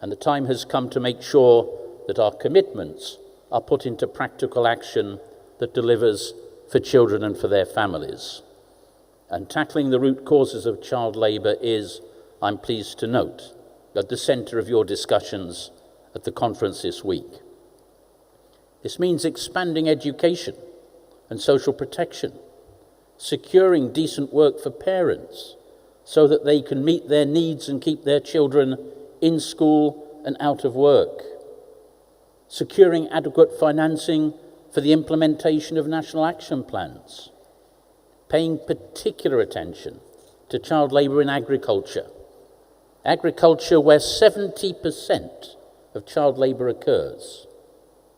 And the time has come to make sure that our commitments are put into practical action that delivers for children and for their families. And tackling the root causes of child labour is, I'm pleased to note, at the centre of your discussions at the conference this week. This means expanding education and social protection, securing decent work for parents so that they can meet their needs and keep their children in school and out of work, securing adequate financing for the implementation of national action plans, paying particular attention to child labour in agriculture where 70% of child labour occurs.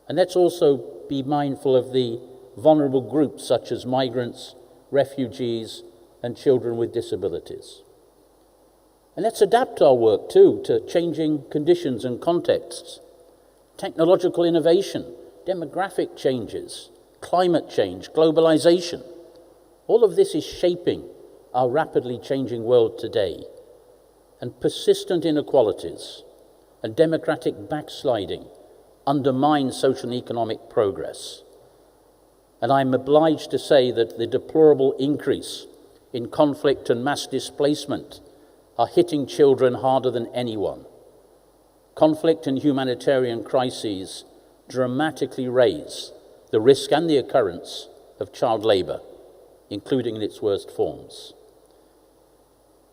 And let's also be mindful of the vulnerable groups such as migrants, refugees, and children with disabilities. And let's adapt our work too to changing conditions and contexts. Technological innovation, demographic changes, climate change, globalization. All of this is shaping our rapidly changing world today. And persistent inequalities and democratic backsliding undermine social and economic progress. And I'm obliged to say that the deplorable increase in conflict and mass displacement are hitting children harder than anyone. Conflict and humanitarian crises dramatically raise the risk and the occurrence of child labour, including in its worst forms.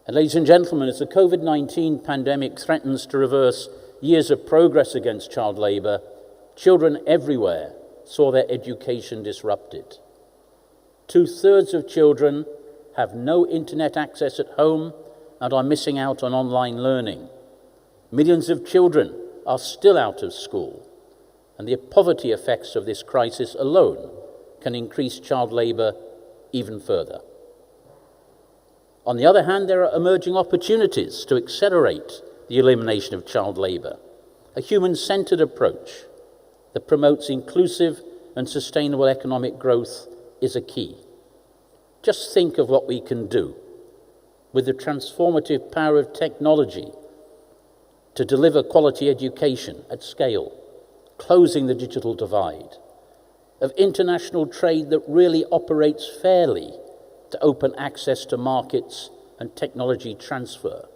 And ladies and gentlemen, as the COVID-19 pandemic threatens to reverse years of progress against child labour, children everywhere saw their education disrupted. 2/3 of children have no internet access at home and are missing out on online learning. Millions of children are still out of school, and the poverty effects of this crisis alone can increase child labour even further. On the other hand, there are emerging opportunities to accelerate the elimination of child labour. A human-centred approach that promotes inclusive and sustainable economic growth is a key. Just think of what we can do with the transformative power of technology to deliver quality education at scale, closing the digital divide, of international trade that really operates fairly to open access to markets and technology transfer,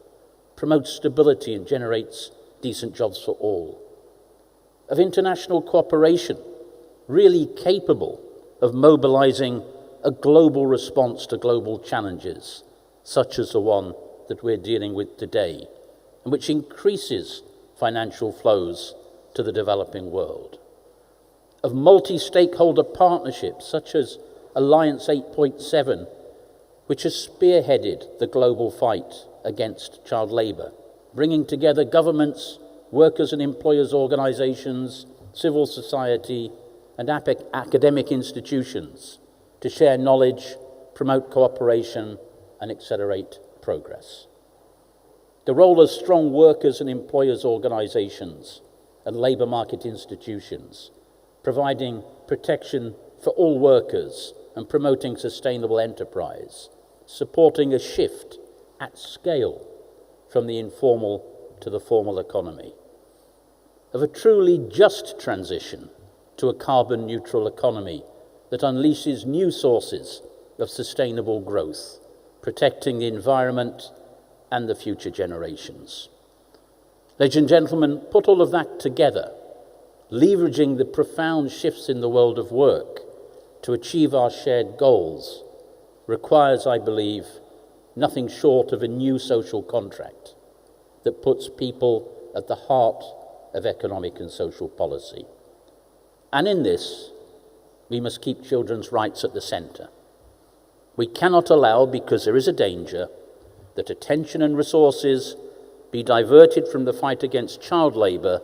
promotes stability and generates decent jobs for all, of international cooperation really capable of mobilizing a global response to global challenges, such as the one that we're dealing with today, and which increases financial flows to the developing world, of multi-stakeholder partnerships such as Alliance 8.7, which has spearheaded the global fight against child labour, bringing together governments, workers and employers organisations, civil society and academic institutions to share knowledge, promote cooperation and accelerate progress. The role of strong workers and employers organisations and labour market institutions, providing protection for all workers and promoting sustainable enterprise, supporting a shift at scale from the informal to the formal economy, of a truly just transition to a carbon neutral economy that unleashes new sources of sustainable growth, protecting the environment and the future generations. Ladies and gentlemen, put all of that together, leveraging the profound shifts in the world of work to achieve our shared goals, requires, I believe, nothing short of a new social contract that puts people at the heart of economic and social policy. And in this, we must keep children's rights at the centre. We cannot allow, because there is a danger, that attention and resources be diverted from the fight against child labour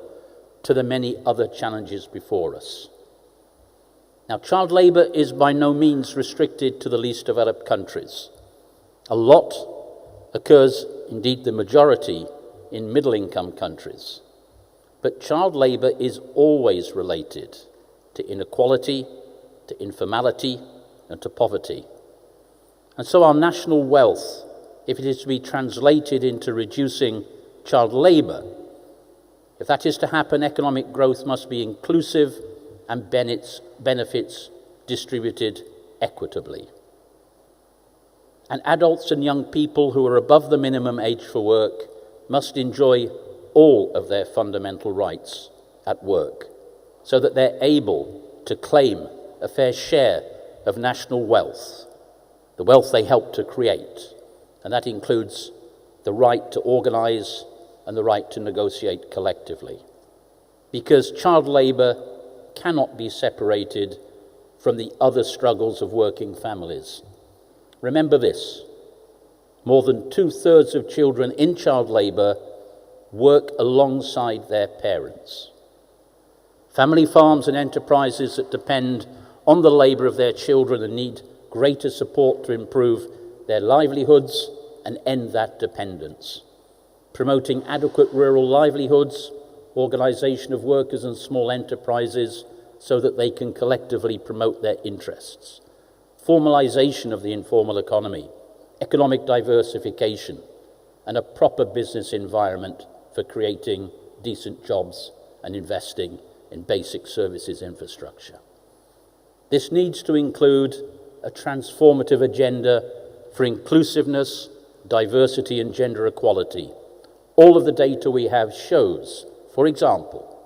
to the many other challenges before us. Now, child labour is by no means restricted to the least developed countries. A lot occurs, indeed the majority, in middle-income countries. But child labour is always related to inequality, to informality, and to poverty. And so our national wealth, if it is to be translated into reducing child labour, if that is to happen, economic growth must be inclusive and benefits distributed equitably. And adults and young people who are above the minimum age for work must enjoy all of their fundamental rights at work, so that they're able to claim a fair share of national wealth, the wealth they help to create, and that includes the right to organise and the right to negotiate collectively. Because child labour cannot be separated from the other struggles of working families. Remember this: more than 2/3 of children in child labour work alongside their parents. Family farms and enterprises that depend on the labour of their children and need greater support to improve their livelihoods and end that dependence. Promoting adequate rural livelihoods, organisation of workers and small enterprises so that they can collectively promote their interests. Formalisation of the informal economy, economic diversification, and a proper business environment for creating decent jobs and investing in basic services infrastructure. This needs to include a transformative agenda for inclusiveness, diversity and gender equality. All of the data we have shows, for example,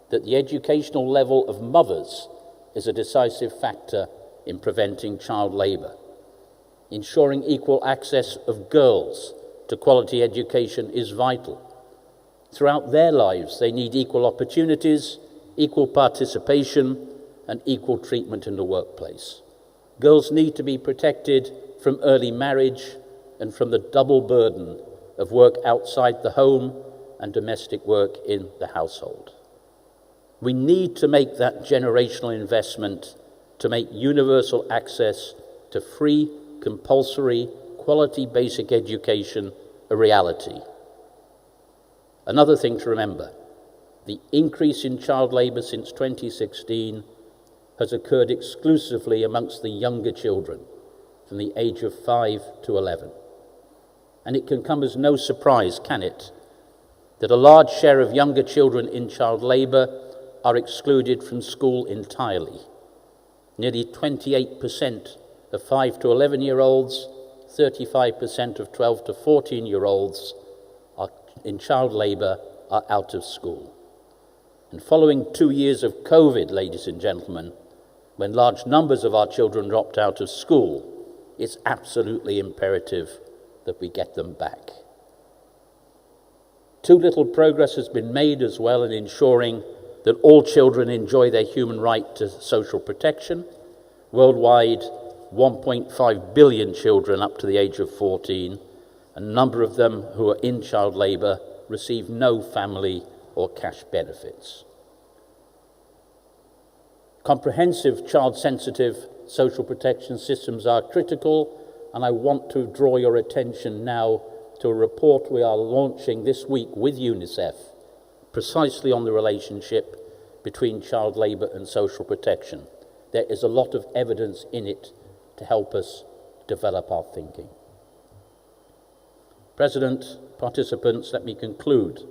that the educational level of mothers is a decisive factor in preventing child labour. Ensuring equal access of girls to quality education is vital. Throughout their lives, they need equal opportunities, equal participation, and equal treatment in the workplace. Girls need to be protected from early marriage and from the double burden of work outside the home and domestic work in the household. We need to make that generational investment to make universal access to free, compulsory, quality basic education a reality. Another thing to remember: the increase in child labour since 2016 has occurred exclusively amongst the younger children from the age of 5 to 11. And it can come as no surprise, can it, that a large share of younger children in child labour are excluded from school entirely. Nearly 28% of 5 to 11-year-olds, 35% of 12 to 14-year-olds in child labour are out of school. And following 2 years of COVID, ladies and gentlemen, when large numbers of our children dropped out of school, it's absolutely imperative that we get them back. Too little progress has been made as well in ensuring that all children enjoy their human right to social protection. Worldwide, 1.5 billion children up to the age of 14, a number of them who are in child labour receive no family or cash benefits. Comprehensive child-sensitive social protection systems are critical, and I want to draw your attention now to a report we are launching this week with UNICEF, precisely on the relationship between child labour and social protection. There is a lot of evidence in it to help us develop our thinking. President, participants, let me conclude.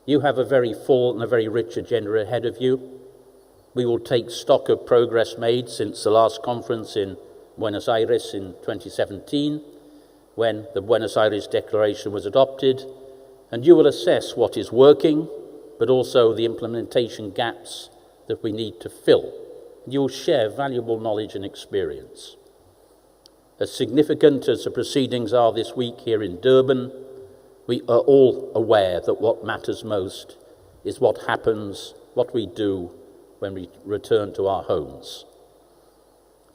You have a very full and a very rich agenda ahead of you. We will take stock of progress made since the last conference in Buenos Aires in 2017, when the Buenos Aires Declaration was adopted, and you will assess what is working, but also the implementation gaps that we need to fill. You will share valuable knowledge and experience. As significant as the proceedings are this week here in Durban, we are all aware that what matters most is what happens, what we do when we return to our homes.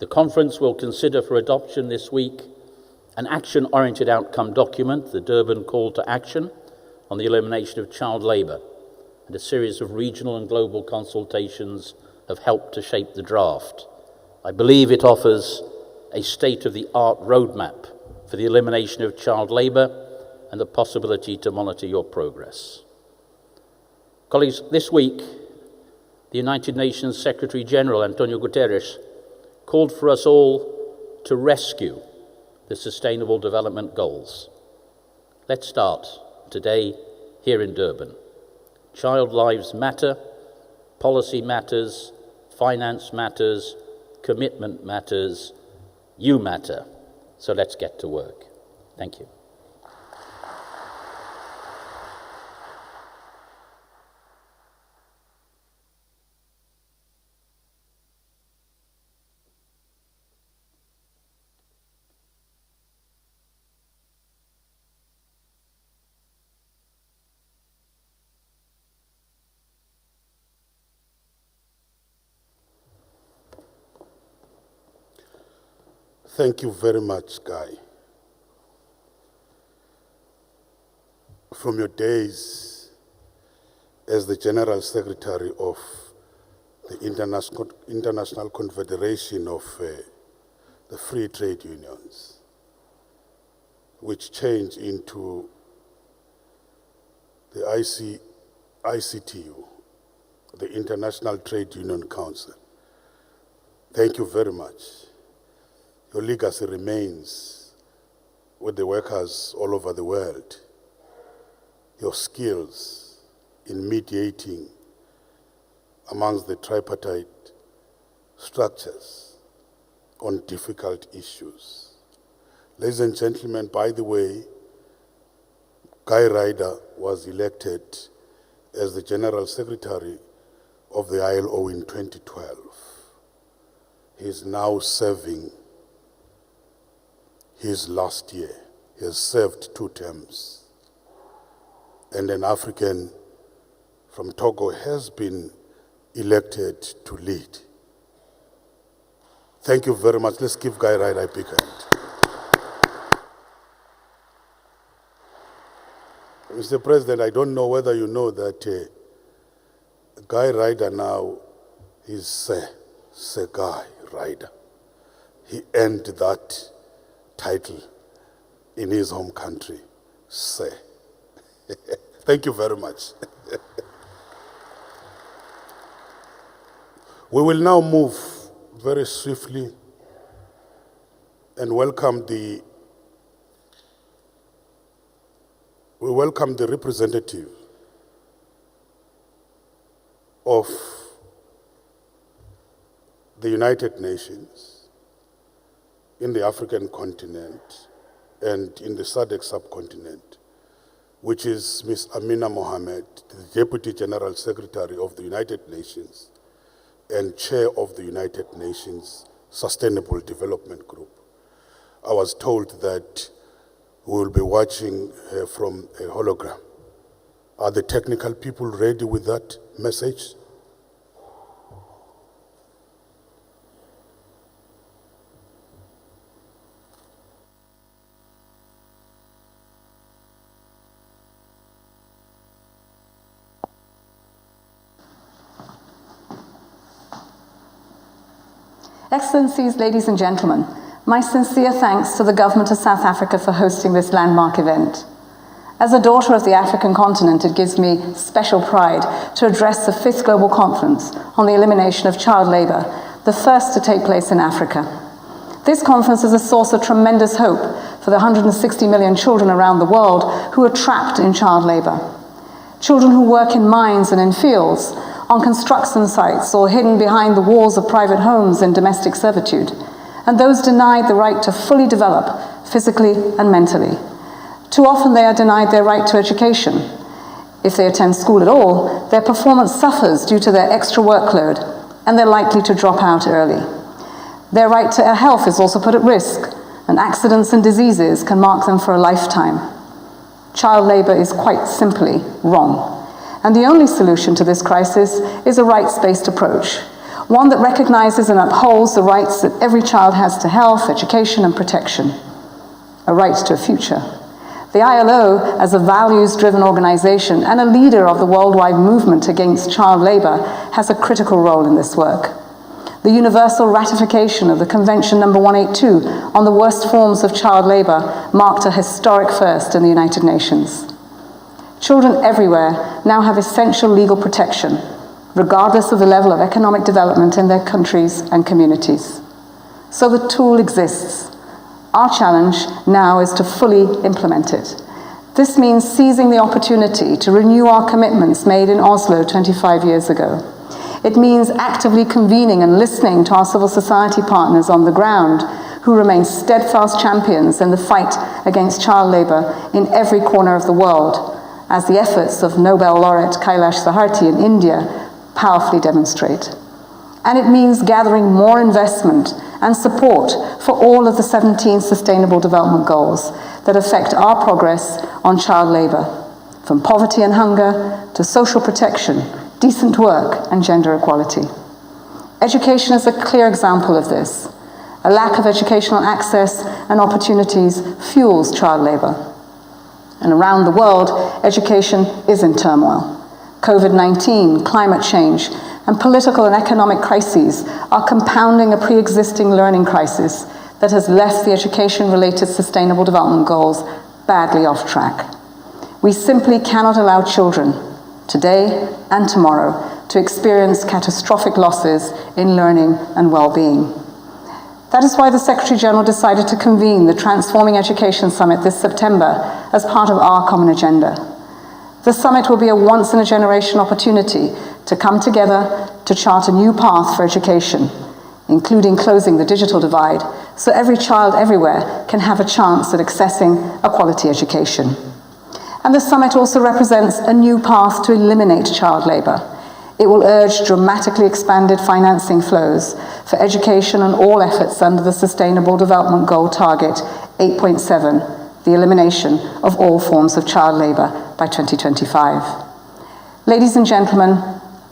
The conference will consider for adoption this week an action-oriented outcome document, the Durban Call to Action on the Elimination of Child Labour, and a series of regional and global consultations have helped to shape the draft. I believe it offers a state-of-the-art roadmap for the elimination of child labour and the possibility to monitor your progress. Colleagues, this week, the United Nations Secretary-General, Antonio Guterres, called for us all to rescue the Sustainable Development Goals. Let's start today here in Durban. Child lives matter, policy matters, finance matters, commitment matters, you matter. So let's get to work. Thank you. Thank you very much, Guy. From your days as the General Secretary of the International Confederation of the Free Trade Unions, which changed into the ICTU, the International Trade Union Council. Thank you very much. Your legacy remains with the workers all over the world. Your skills in mediating amongst the tripartite structures on difficult issues. Ladies and gentlemen, by the way, Guy Ryder was elected as the General Secretary of the ILO in 2012. He is now serving his last year. He has served 2 terms. And an African from Togo has been elected to lead. Thank you very much. Let's give Guy Ryder a big hand. Mr. President, I don't know whether you know that Guy Ryder now is Sir Guy Ryder. He earned that title in his home country, Sir. Thank you very much. We will now move very swiftly and welcome the representative of the United Nations in the African continent and in the SADC subcontinent, which is Ms. Amina Mohamed, the Deputy General Secretary of the United Nations and Chair of the United Nations Sustainable Development Group. I was told that we will be watching her from a hologram. Are the technical people ready with that message? Excellencies, ladies and gentlemen, my sincere thanks to the Government of South Africa for hosting this landmark event. As a daughter of the African continent, it gives me special pride to address the 5th Global Conference on the Elimination of Child Labour, the first to take place in Africa. This conference is a source of tremendous hope for the 160 million children around the world who are trapped in child labour. Children who work in mines and in fields, on construction sites, or hidden behind the walls of private homes in domestic servitude, and those denied the right to fully develop physically and mentally. Too often they are denied their right to education. If they attend school at all, their performance suffers due to their extra workload, and they're likely to drop out early. Their right to health is also put at risk, and accidents and diseases can mark them for a lifetime. Child labour is quite simply wrong. And the only solution to this crisis is a rights-based approach, one that recognizes and upholds the rights that every child has to health, education, and protection, a right to a future. The ILO, as a values-driven organization and a leader of the worldwide movement against child labor, has a critical role in this work. The universal ratification of the Convention number 182 on the worst forms of child labor marked a historic first in the United Nations. Children everywhere now have essential legal protection, regardless of the level of economic development in their countries and communities. So the tool exists. Our challenge now is to fully implement it. This means seizing the opportunity to renew our commitments made in Oslo 25 years ago. It means actively convening and listening to our civil society partners on the ground who remain steadfast champions in the fight against child labor in every corner of the world, as the efforts of Nobel laureate Kailash Satyarthi in India powerfully demonstrate. And it means gathering more investment and support for all of the 17 Sustainable Development Goals that affect our progress on child labour, from poverty and hunger to social protection, decent work, and gender equality. Education is a clear example of this. A lack of educational access and opportunities fuels child labour. And around the world, education is in turmoil. COVID-19, climate change, and political and economic crises are compounding a pre-existing learning crisis that has left the education-related Sustainable Development Goals badly off track. We simply cannot allow children, today and tomorrow, to experience catastrophic losses in learning and well-being. That is why the Secretary-General decided to convene the Transforming Education Summit this September as part of our common agenda. The summit will be a once-in-a-generation opportunity to come together to chart a new path for education, including closing the digital divide, so every child everywhere can have a chance at accessing a quality education. And the summit also represents a new path to eliminate child labour. It will urge dramatically expanded financing flows for education and all efforts under the Sustainable Development Goal Target 8.7, the elimination of all forms of child labour by 2025. Ladies and gentlemen,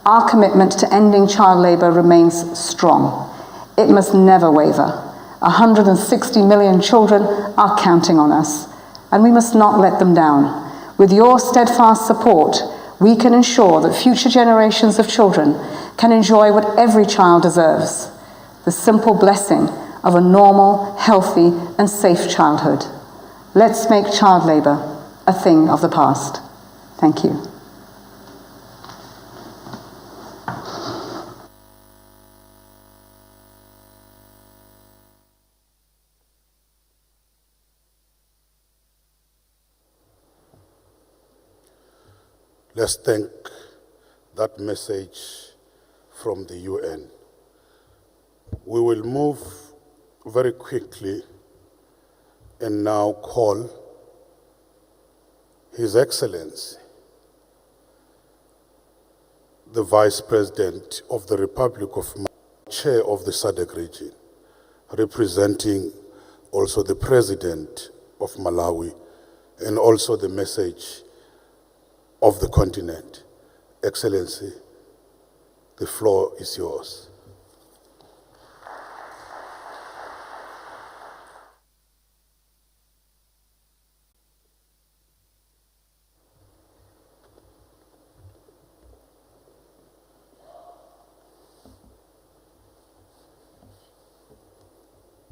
our commitment to ending child labour remains strong. It must never waver. 160 million children are counting on us, and we must not let them down. With your steadfast support, we can ensure that future generations of children can enjoy what every child deserves, the simple blessing of a normal, healthy, and safe childhood. Let's make child labour a thing of the past. Thank you. Let's thank that message from the UN. We will move very quickly and now call His Excellency, the Vice President of the Republic of Malawi, Chair of the SADC region, representing also the President of Malawi, and also the message of the continent. Excellency, the floor is yours.